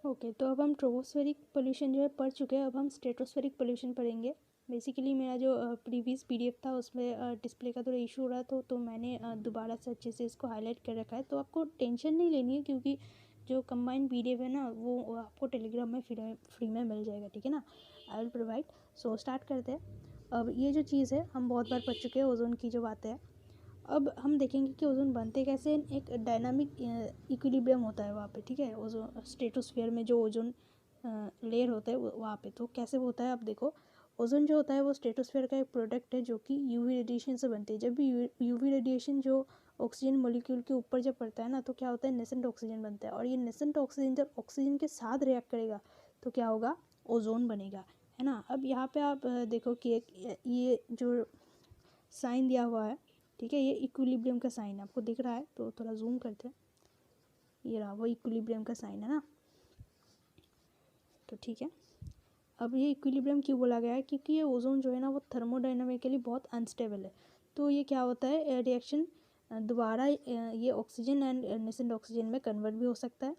Okay, तो अब हम ट्रोपोस्फेरिक पोल्यूशन जो है पढ़ चुके हैं। अब हम स्ट्रेटोस्फेरिक पोल्यूशन पढ़ेंगे। बेसिकली मेरा जो प्रीवियस पीडीएफ था उसमें डिस्प्ले का थोड़ा इशू हो रहा था, तो मैंने दोबारा से अच्छे से इसको हाईलाइट कर रखा है। तो आपको टेंशन नहीं लेनी है, क्योंकि जो कंबाइंड पीडीएफ है ना वो आपको टेलीग्राम में फ्री में मिल जाएगा, ठीक है ना। I will provide. So start करते हैं। अब ये जो चीज़ है हम बहुत बार पढ़ चुके हैं, ओजोन की जो बातें हैं। अब हम देखेंगे कि ओजोन बनते कैसे। एक डायनामिक इक्विलिब्रियम होता है वहाँ पे, ठीक है। ओजोन स्ट्रेटोस्फीयर में जो ओजोन लेयर होता है वहाँ पे तो कैसे होता है। अब देखो, ओजोन जो होता है वो स्ट्रेटोस्फीयर का एक प्रोडक्ट है जो कि यूवी रेडिएशन से बनती है। जब भी यूवी रेडिएशन जो ऑक्सीजन मॉलिक्यूल के ऊपर जब पड़ता है ना, तो क्या होता है, नेसेंट ऑक्सीजन बनता है। और ये नेसेंट ऑक्सीजन जब ऑक्सीजन के साथ रिएक्ट करेगा तो क्या होगा, ओजोन बनेगा, है ना। अब यहाँ पे आप देखो कि एक ये जो साइन दिया हुआ है, ठीक है, ये इक्विलिब्रियम का साइन आपको दिख रहा है, तो थोड़ा जूम करते हैं। ये रहा वो इक्विलिब्रियम का साइन, है ना। तो ठीक है, अब ये इक्विलिब्रियम क्यों बोला गया है, क्योंकि ये ओजोन जो है ना वो थर्मोडाइनामिकली बहुत अनस्टेबल है। तो ये क्या होता है, रिएक्शन दोबारा ये ऑक्सीजन एंड नेसेंट ऑक्सीजन में कन्वर्ट भी हो सकता है,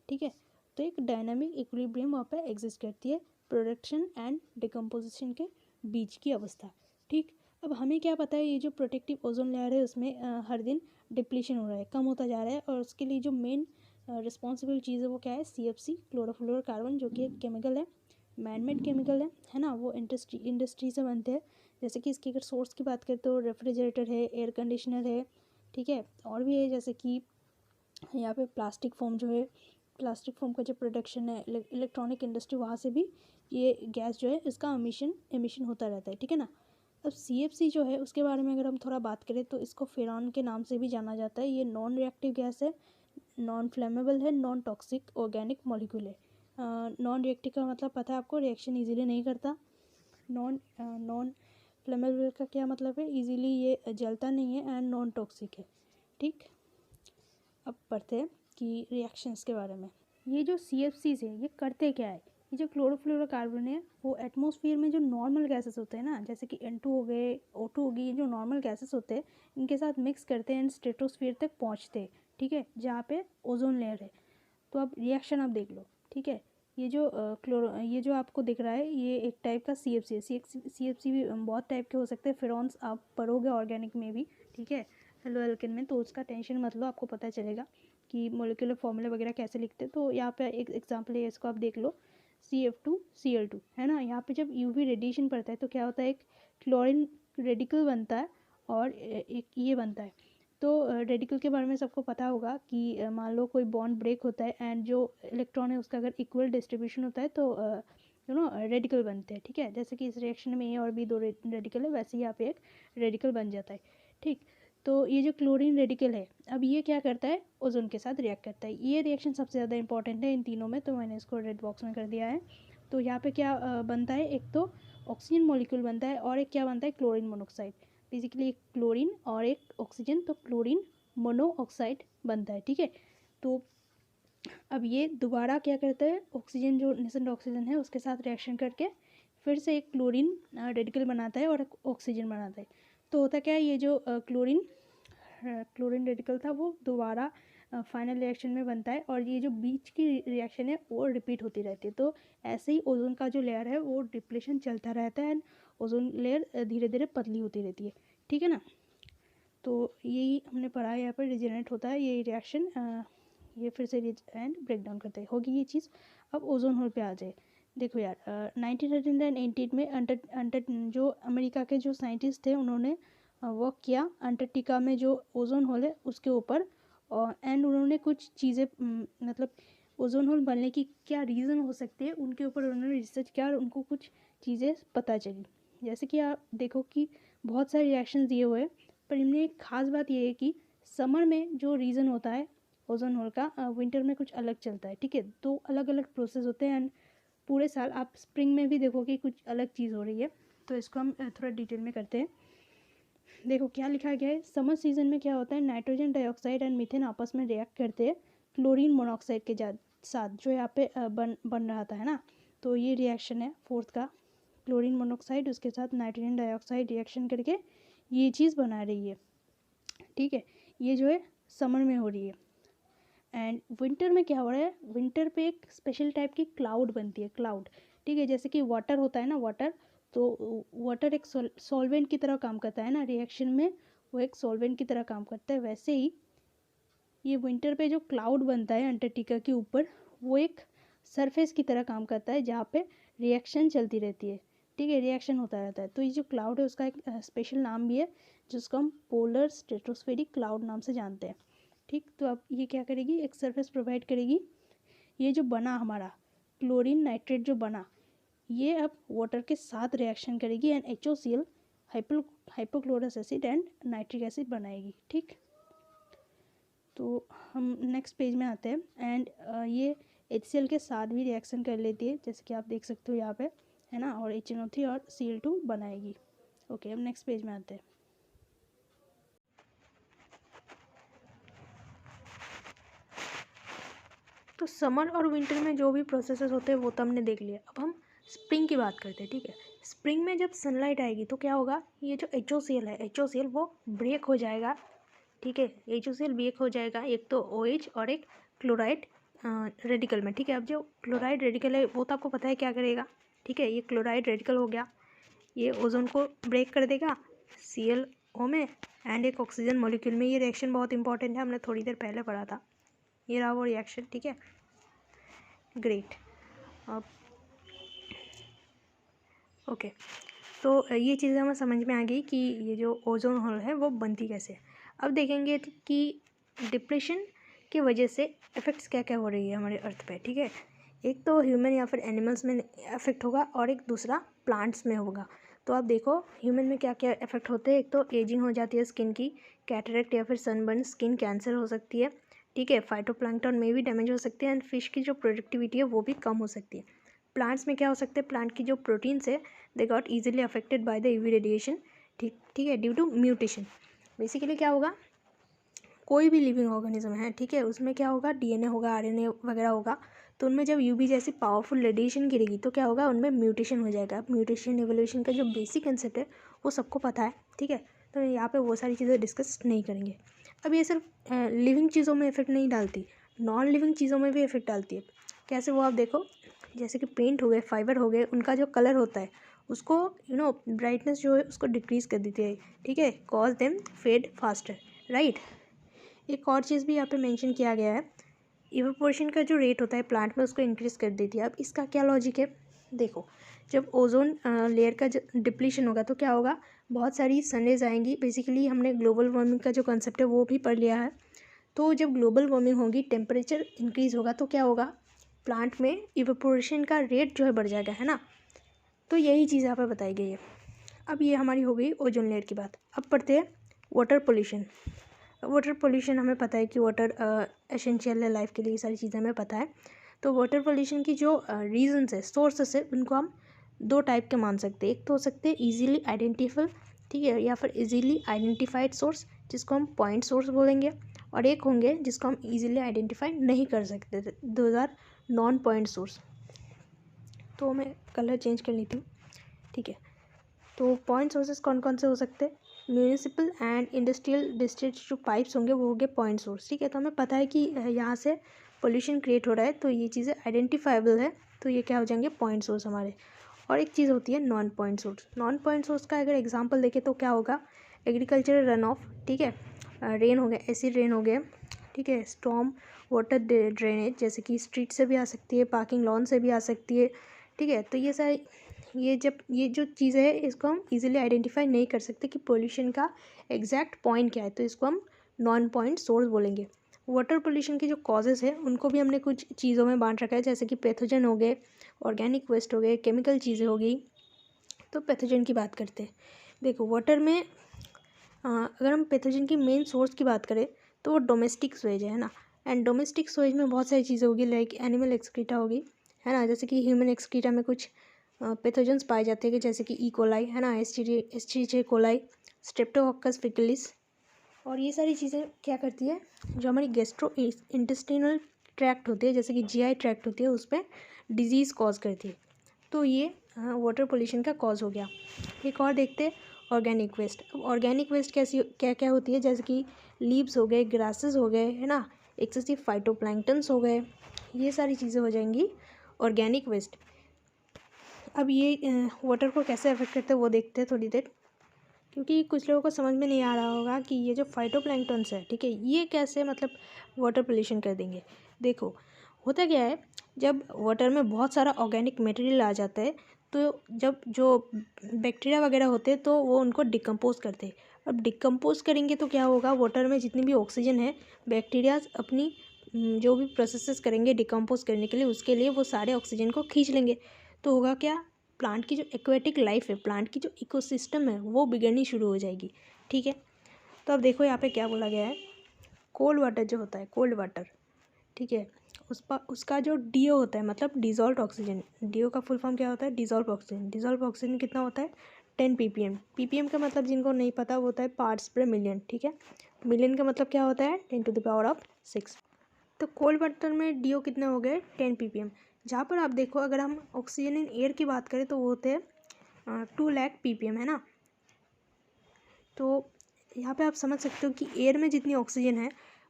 ठीक है। तो एक डायनामिक इक्विलिब्रियम वहाँ पे एग्जिस्ट करती है प्रोडक्शन एंड डिकम्पोजिशन के बीच की अवस्था, ठीक। अब हमें क्या पता है, ये जो प्रोटेक्टिव ओजोन लेयर है उसमें हर दिन डिप्लीशन हो रहा है, कम होता जा रहा है। और उसके लिए जो मेन रिस्पॉन्सिबल चीज़ है वो क्या है, CFC क्लोरोफ्लोरोकार्बन, जो कि एक केमिकल है, मैनमेड केमिकल है ना। वो इंडस्ट्री से बनते हैं। जैसे कि इसकी अगर सोर्स की बात करें तो रेफ्रिजरेटर है, एयर कंडीशनर है, ठीक है। और भी है, जैसे कि यहाँ पे प्लास्टिक फोम जो है, प्लास्टिक फोम का जो प्रोडक्शन है, इलेक्ट्रॉनिक इंडस्ट्री, वहाँ से भी ये गैस जो है इसका एमिशन होता रहता है, ठीक है ना। अब CFC जो है उसके बारे में अगर हम थोड़ा बात करें तो इसको फेरॉन के नाम से भी जाना जाता है। ये नॉन रिएक्टिव गैस है, नॉन फ्लेमेबल है, नॉन टॉक्सिक ऑर्गेनिक मॉलिक्यूल है। नॉन रिएक्टिव का मतलब पता है आपको, रिएक्शन इजीली नहीं करता। नॉन फ्लेमेबल का क्या मतलब है, इजीली ये जलता नहीं है, एंड नॉन टॉक्सिक है, ठीक। अब पढ़ते हैं कि रिएक्शंस के बारे में। ये जो CFCs है ये करते क्या है, ये जो क्लोरोफ्लोरोकार्बन है वो एटमॉस्फेयर में जो नॉर्मल गैसेस होते हैं ना, जैसे कि N2 हो गए, O2 हो गई, ये जो नॉर्मल गैसेस होते हैं इनके साथ मिक्स करते हैं एंड स्ट्रेटोस्फीयर तक पहुँचते हैं, ठीक है, जहाँ पे ओजोन लेयर है। तो अब रिएक्शन आप देख लो, ठीक है। ये जो ये जो आपको दिख रहा है ये एक टाइप का CFC है। CFC भी बहुत टाइप के हो सकते हैं। फिरॉन्स आप पढ़ोगे ऑर्गेनिक में भी, ठीक है, हेलो एल्केन में, तो उसका टेंशन मत लो, आपको पता चलेगा कि मोलिकुलर फॉर्मूला वगैरह कैसे लिखते हैं। तो यहाँ पे एक एग्जांपल है, इसको आप देख लो, CF2Cl2, है ना। यहाँ पे जब UV रेडिएशन पड़ता है तो क्या होता है, एक क्लोरीन रेडिकल बनता है और एक ये बनता है। तो रेडिकल के बारे में सबको पता होगा कि मान लो कोई बॉन्ड ब्रेक होता है एंड जो इलेक्ट्रॉन है उसका अगर इक्वल डिस्ट्रीब्यूशन होता है तो रेडिकल बनते हैं, ठीक है। जैसे कि इस रिएक्शन में A और B दो रेडिकल है, वैसे ही यहाँ पे एक रेडिकल बन जाता है, ठीक। तो ये जो क्लोरीन रेडिकल है, अब ये क्या करता है, ओजोन के साथ रिएक्ट करता है। ये रिएक्शन सबसे ज़्यादा इंपॉर्टेंट है इन तीनों में, तो मैंने इसको रेड बॉक्स में कर दिया है। तो यहाँ पे क्या बनता है, एक तो ऑक्सीजन मॉलिक्यूल बनता है और एक क्या बनता है, क्लोरीन मोनोऑक्साइड। बेसिकली एक क्लोरीन और एक ऑक्सीजन, तो क्लोरीन मोनोऑक्साइड बनता है, ठीक है। तो अब ये दोबारा क्या करता है, ऑक्सीजन जो नेसेंट ऑक्सीजन है उसके साथ रिएक्शन करके फिर से एक क्लोरीन रेडिकल बनाता है और एक ऑक्सीजन बनाता है। तो होता क्या है, ये जो क्लोरीन रेडिकल था वो दोबारा फाइनल रिएक्शन में बनता है, और ये जो बीच की रिएक्शन है वो रिपीट होती रहती है। तो ऐसे ही ओजोन का जो लेयर है वो डिप्लेशन चलता रहता है एंड ओजोन लेयर धीरे धीरे पतली होती रहती है, ठीक है ना। तो यही हमने पढ़ा है, यहाँ पर रिजेनरेट होता है ये रिएक्शन, ये फिर से एंड ब्रेक डाउन करते हैं, होगी ये चीज़। अब ओजोन होल पे आ जाए। देखो यार, 1988 में अंटर जो अमेरिका के जो साइंटिस्ट थे उन्होंने वर्क किया अंटार्कटिका में जो ओजोन होल है उसके ऊपर, एंड उन्होंने कुछ चीज़ें मतलब ओजोन होल बनने की क्या रीज़न हो सकते हैं उनके ऊपर उन्होंने रिसर्च किया और उनको कुछ चीज़ें पता चली। जैसे कि आप देखो कि बहुत सारे रिएक्शन दिए हुए हैं, पर इनमें एक ख़ास बात यह है कि समर में जो रीज़न होता है ओजोन होल का, विंटर में कुछ अलग चलता है, ठीक है। दो अलग अलग प्रोसेस होते हैं एंड पूरे साल आप स्प्रिंग में भी देखोगे कुछ अलग चीज़ हो रही है। तो इसको हम थोड़ा डिटेल में करते हैं। देखो क्या लिखा गया है, समर सीजन में क्या होता है, नाइट्रोजन डाइऑक्साइड एंड मीथेन आपस में रिएक्ट करते हैं क्लोरीन मोनोऑक्साइड के साथ जो यहाँ पे बन रहा था, है ना। तो ये रिएक्शन है फोर्थ का, क्लोरीन मोनोऑक्साइड उसके साथ नाइट्रोजन डाइऑक्साइड रिएक्शन करके ये चीज़ बना रही है, ठीक है। ये जो है समर में हो रही है। एंड विंटर में क्या हो रहा है, विंटर पे एक स्पेशल टाइप की क्लाउड बनती है, क्लाउड, ठीक है। जैसे कि वाटर होता है ना, वाटर, तो वाटर एक सॉल्वेंट की तरह काम करता है ना, रिएक्शन में वो एक सॉल्वेंट की तरह काम करता है। वैसे ही ये विंटर पे जो क्लाउड बनता है अंटार्कटिका के ऊपर, वो एक सरफेस की तरह काम करता है जहाँ पे रिएक्शन चलती रहती है, ठीक है, रिएक्शन होता रहता है। तो ये जो क्लाउड है उसका एक स्पेशल नाम भी है जिसको हम पोलर स्ट्रेटोस्फेरिक क्लाउड नाम से जानते हैं, ठीक। तो अब ये क्या करेगी, एक सरफेस प्रोवाइड करेगी। ये जो बना हमारा क्लोरीन नाइट्रेट जो बना, ये अब वाटर के साथ रिएक्शन करेगी and HOCl, hypochlorous acid and nitric acid बनाएगी, ठीक। तो हम नेक्स्ट पेज में आते हैं एंड ये HCl के साथ भी रिएक्शन कर लेती है, जैसे कि आप देख सकते हो यहाँ पे, है ना, और HNO3 और Cl2 बनाएगी। ओके, अब नेक्स्ट पेज में आते हैं। तो समर और विंटर में जो भी प्रोसेसेस होते हैं वो तो हमने देख लिया। अब हम स्प्रिंग की बात करते हैं, ठीक है। स्प्रिंग में जब सनलाइट आएगी तो क्या होगा, ये जो HOCl है, HOCl वो ब्रेक हो जाएगा, ठीक है। HOCl ब्रेक हो जाएगा, एक तो OH और एक क्लोराइड रेडिकल में, ठीक है। अब जो क्लोराइड रेडिकल है वो तो आपको पता है क्या करेगा, ठीक है। ये क्लोराइड रेडिकल हो गया, ये ओजोन को ब्रेक कर देगा ClO में एंड एक ऑक्सीजन मॉलिक्यूल में। ये रिएक्शन बहुत इंपॉर्टेंट है, हमने थोड़ी देर पहले पढ़ा था, ये रहा वो रिएक्शन, ठीक है। ग्रेट। अब ओके, तो ये चीज़ें हमें समझ में आ गई कि ये जो ओजोन होल है वो बनती कैसे है। अब देखेंगे कि डिप्रेशन की वजह से इफ़ेक्ट्स क्या क्या हो रही है हमारे अर्थ पे, ठीक है। एक तो ह्यूमन या फिर एनिमल्स में इफेक्ट होगा और एक दूसरा प्लांट्स में होगा। तो आप देखो ह्यूमन में क्या क्या इफेक्ट होते हैं। एक तो एजिंग हो जाती है स्किन की, कैटरेक्ट या फिर सनबर्न, स्किन कैंसर हो सकती है, ठीक है। फाइटोप्लैंक्टन में भी डैमेज हो सकती है एंड फिश की जो प्रोडक्टिविटी है वो भी कम हो सकती है। प्लांट्स में क्या हो सकते हैं, प्लांट की जो प्रोटीन्स है they got easily affected by the UV radiation, ठीक है, ड्यू टू म्यूटेशन। बेसिकली क्या होगा, कोई भी लिविंग ऑर्गेनिज्म है, ठीक है, उसमें क्या होगा, DNA होगा, RNA वगैरह होगा, तो उनमें जब UV जैसी पावरफुल रेडिएशन गिरेगी तो क्या होगा, उनमें म्यूटेशन हो जाएगा। म्यूटेशन एवोल्यूशन का जो बेसिक कंसेप्ट है वो सबको पता है, ठीक है। तो यहाँ पे वो सारी चीज़ें डिस्कस नहीं करेंगे। अब ये सिर्फ लिविंग चीज़ों में इफेक्ट नहीं डालती, नॉन लिविंग चीज़ों में भी इफेक्ट डालती है। कैसे, वो आप देखो, जैसे कि पेंट हो गए, फाइबर हो गए, उनका जो कलर होता है उसको ब्राइटनेस जो है उसको डिक्रीज़ कर देती है, ठीक है, cause them fade faster, right. एक और चीज़ भी यहाँ पे मेंशन किया गया है, इवेपोरेशन का जो रेट होता है प्लांट में उसको इंक्रीज़ कर देती है। अब इसका क्या लॉजिक है, देखो, जब ओजोन लेयर का डिप्लीशन होगा तो क्या होगा, बहुत सारी सनरेज आएंगी। बेसिकली हमने ग्लोबल वार्मिंग का जो कंसेप्ट है वो भी पढ़ लिया है। तो जब ग्लोबल वार्मिंग होगी, टेम्परेचर इंक्रीज़ होगा तो क्या होगा, प्लांट में इवेपोरेशन का रेट जो है बढ़ जाएगा, है ना। तो यही चीज़ यहाँ पर बताई गई है। अब ये हमारी हो गई ओजोन लेयर की बात। अब पढ़ते हैं वाटर पोल्यूशन। वाटर पोल्यूशन हमें पता है कि वाटर एसेंशियल है लाइफ के लिए, ये सारी चीज़ें हमें पता है। तो वाटर पोल्यूशन की जो रीजंस है, सोर्सेस है, उनको हम दो टाइप के मान सकते हैं। एक तो हो सकते हैं ईजिली आइडेंटिफाई, ठीक है, या फिर इजीली आइडेंटिफाइड सोर्स जिसको हम पॉइंट सोर्स बोलेंगे, और एक होंगे जिसको हम इजीली आइडेंटिफाई नहीं कर सकते, those are non point source. तो मैं कलर चेंज कर लेती हूँ, ठीक है। तो पॉइंट सोर्सेज कौन कौन से हो सकते हैं, म्यूनिसिपल एंड इंडस्ट्रियल डिस्ट्रिक्ट जो पाइप्स होंगे वो होंगे पॉइंट सोर्स, ठीक है। तो हमें पता है कि यहाँ से पोल्यूशन क्रिएट हो रहा है, तो ये चीज़ें आइडेंटिफाइबल है, तो ये क्या हो जाएंगे, पॉइंट सोर्स हमारे। और एक चीज़ होती है non point source. Non point source का अगर एग्जांपल देखें तो क्या होगा, एग्रीकल्चरल रन ऑफ, ठीक है, रेन हो गया, एसिड रेन हो गया, ठीक है, स्टॉर्म वाटर ड्रेनेज जैसे कि स्ट्रीट से भी आ सकती है, पार्किंग लॉन से भी आ सकती है, ठीक है। तो ये सारी ये जो चीज़ें है इसको हम इजीली आइडेंटिफाई नहीं कर सकते कि पोल्यूशन का एग्जैक्ट पॉइंट क्या है, तो इसको हम नॉन पॉइंट सोर्स बोलेंगे। वाटर पोल्यूशन के जो कॉजेज़ है उनको भी हमने कुछ चीज़ों में बांट रखा है, जैसे कि पैथोजन हो गए, ऑर्गेनिक वेस्ट हो गए, केमिकल चीज़ें हो गई। तो पैथोजन की बात करते हैं। देखो वाटर में अगर हम पैथोजन की मेन सोर्स की बात करें तो वो डोमेस्टिक स्वेज है ना। एंड डोमेस्टिक स्वेज में बहुत सारी चीज़ें होगी, लाइक एनिमल एक्सक्रीटा होगी, है ना, जैसे कि ह्यूमन एक्सक्रीटा में कुछ पैथोजेंस पाए जाते हैं जैसे ई कोलाई, है ना, एस्चेरिचिया कोलाई, स्ट्रेप्टोकोकस फेकलिस। और ये सारी चीज़ें क्या करती है, जो हमारी गैस्ट्रो इंटेस्टिनल ट्रैक्ट होती है, जैसे कि GI ट्रैक्ट होती है, उस पर डिजीज़ कॉज करती है। तो ये वाटर पोल्यूशन का कॉज हो गया। एक और देखते हैं ऑर्गेनिक वेस्ट। अब ऑर्गेनिक वेस्ट कैसी क्या क्या होती है, जैसे कि लीव्स हो गए, ग्रासेस हो गए, है ना, एक्सेसिव फाइटोप्लैंक्टन्स हो गए, ये सारी चीज़ें हो जाएंगी ऑर्गेनिक वेस्ट। अब ये वाटर को कैसे अफेक्ट करते हैं वो देखते हैं थोड़ी देर, क्योंकि कुछ लोगों को समझ में नहीं आ रहा होगा कि ये जो फाइटोप्लैंक्टन्स है, ठीक है, ये कैसे मतलब वाटर पोल्यूशन कर देंगे। देखो होता क्या है, जब वाटर में बहुत सारा ऑर्गेनिक मटेरियल आ जाता है तो जब जो बैक्टीरिया वगैरह होते हैं तो वो उनको डिकम्पोज करते हैं। अब डिकम्पोज करेंगे तो क्या होगा, वाटर में जितनी भी ऑक्सीजन है, बैक्टीरियाज अपनी जो भी प्रोसेसेस करेंगे डिकम्पोज करने के लिए, उसके लिए वो सारे ऑक्सीजन को खींच लेंगे। तो होगा क्या, प्लांट की जो एक्वेटिक लाइफ है, प्लांट की जो इकोसिस्टम है वो बिगड़नी शुरू हो जाएगी, ठीक है। तो अब देखो यहाँ पे क्या बोला गया है, कोल्ड वाटर जो होता है, कोल्ड वाटर, ठीक है, उसका जो DO होता है, मतलब डिजॉल्व ऑक्सीजन, DO का फुल फॉर्म क्या होता है, डिजॉल्व ऑक्सीजन। डिजॉल्व ऑक्सीजन कितना होता है, 10 ppm। ppm का मतलब जिनको नहीं पता वो होता है पार्ट्स पर मिलियन, ठीक है। मिलियन का मतलब क्या होता है, 10⁻⁶। तो कोल्ड वाटर में DO कितने हो गए, 10 ppm। जहाँ पर आप देखो, अगर हम ऑक्सीजन इन एयर की बात करें तो वो होते हैं 2 लाख ppm, है ना। तो यहाँ पे आप समझ सकते हो कि एयर में जितनी ऑक्सीजन है,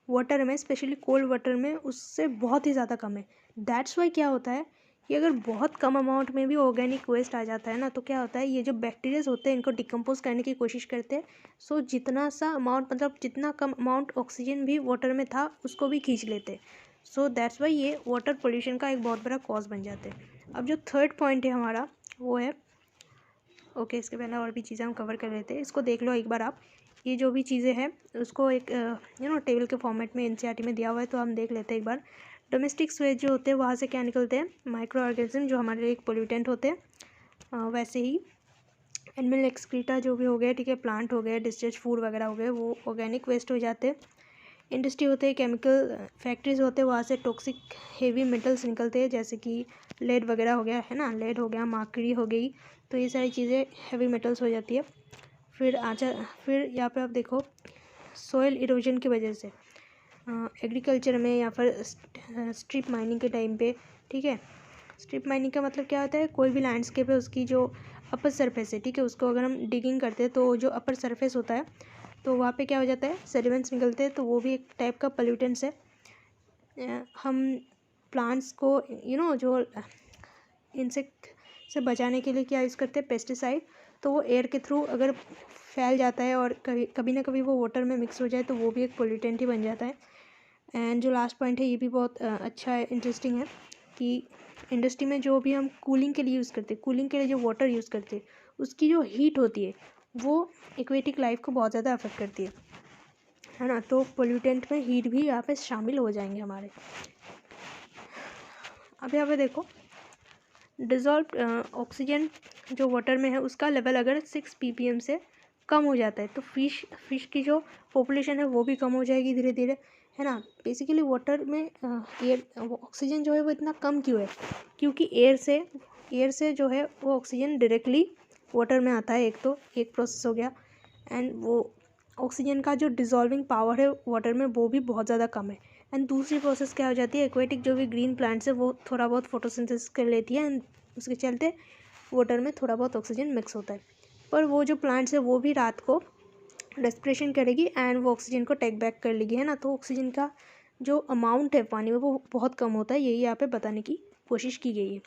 वाटर में, स्पेशली कोल्ड वाटर में, उससे बहुत ही ज़्यादा कम है। दैट्स वाई क्या होता है कि अगर बहुत कम अमाउंट में भी ऑर्गेनिक वेस्ट आ जाता है ना, तो क्या होता है, ये जो बैक्टीरियाज होते हैं इनको डिकम्पोज करने की कोशिश करते हैं। सो जितना सा अमाउंट, मतलब जितना कम अमाउंट ऑक्सीजन भी वाटर में था उसको भी खींच लेते हैं। सो दैट्स वाई ये वाटर पोल्यूशन का एक बहुत बड़ा कॉज बन जाते हैं। अब जो थर्ड पॉइंट है हमारा वो है, ओके इसके पहले और भी चीज़ें हम कवर कर लेते हैं, इसको देख लो एक बार आप। ये जो भी चीज़ें हैं उसको एक टेबल के फॉर्मेट में NCERT में दिया हुआ है, तो हम देख लेते हैं एक बार। डोमेस्टिक स्वेज जो होते हैं वहाँ से क्या निकलते हैं, माइक्रो ऑर्गेनिज्म जो हमारे लिए एक पोल्यूटेंट होते हैं। वैसे ही एनिमल एक्सक्रीटा जो भी हो गए, ठीक है, प्लांट हो गए, डिस्चार्ज फूड वगैरह हो गए, वो ऑर्गेनिक वेस्ट हो जाते हैं। इंडस्ट्री होते हैं, केमिकल फैक्ट्रीज होते हैं, वहाँ से टॉक्सिक हेवी मेटल्स निकलते हैं, जैसे कि लेड वगैरह हो गया, है ना, लेड हो गया, मर्क्यूरी हो गई, तो ये सारी चीज़ें हैवी मेटल्स हो जाती है। फिर यहाँ पे आप देखो, सॉइल इरोजन की वजह से एग्रीकल्चर में या फिर स्ट्रिप माइनिंग के टाइम पे, ठीक है, स्ट्रिप माइनिंग का मतलब क्या होता है, कोई भी लैंडस्केप है उसकी जो अपर सरफेस है, ठीक है, उसको अगर हम डिगिंग करते हैं तो जो अपर सरफेस होता है तो वहाँ पे क्या हो जाता है, सेडिमेंट्स निकलते हैं, तो वो भी एक टाइप का पोल्यूटेंट्स है। हम प्लांट्स को जो इंसेक्ट से बचाने के लिए क्या यूज़ करते हैं, पेस्टिसाइड। तो वो एयर के थ्रू अगर फैल जाता है और कभी ना कभी वो वाटर में मिक्स हो जाए तो वो भी एक पोल्यूटेंट ही बन जाता है। एंड जो लास्ट पॉइंट है ये भी बहुत अच्छा है, इंटरेस्टिंग है, कि इंडस्ट्री में जो भी हम कूलिंग के लिए यूज़ करते हैं, कूलिंग के लिए जो वाटर यूज़ करते हैं, उसकी जो हीट होती है वो एक्वेटिक लाइफ को बहुत ज़्यादा अफेक्ट करती है ना। तो पोल्यूटेंट में हीट भी यहाँ पे शामिल हो जाएंगे हमारे। अब यहाँ पे देखो, डिज़ोल्व ऑक्सीजन जो वाटर में है उसका लेवल अगर 6 ppm से कम हो जाता है तो फिश की जो पॉपुलेशन है वो भी कम हो जाएगी धीरे धीरे, है ना। बेसिकली वाटर में एयर ऑक्सीजन जो है वो इतना कम क्यों है, क्योंकि एयर से जो है वो ऑक्सीजन डायरेक्टली वाटर में आता है, एक प्रोसेस हो गया। एंड वो ऑक्सीजन का जो डिज़ोल्विंग पावर है वाटर में वो भी बहुत ज़्यादा कम है। एंड दूसरी प्रोसेस क्या हो जाती है, एक्वेटिक जो भी ग्रीन प्लांट्स है वो थोड़ा बहुत फोटोसिंथेसिस कर लेती है एंड उसके चलते वाटर में थोड़ा बहुत ऑक्सीजन मिक्स होता है। पर वो जो प्लांट्स है वो भी रात को रेस्पिरेशन करेगी एंड वो ऑक्सीजन को टेक बैक कर लेगी, है ना। तो ऑक्सीजन का जो अमाउंट है पानी में वो बहुत कम होता है, यही यहाँ पे बताने की कोशिश की गई है।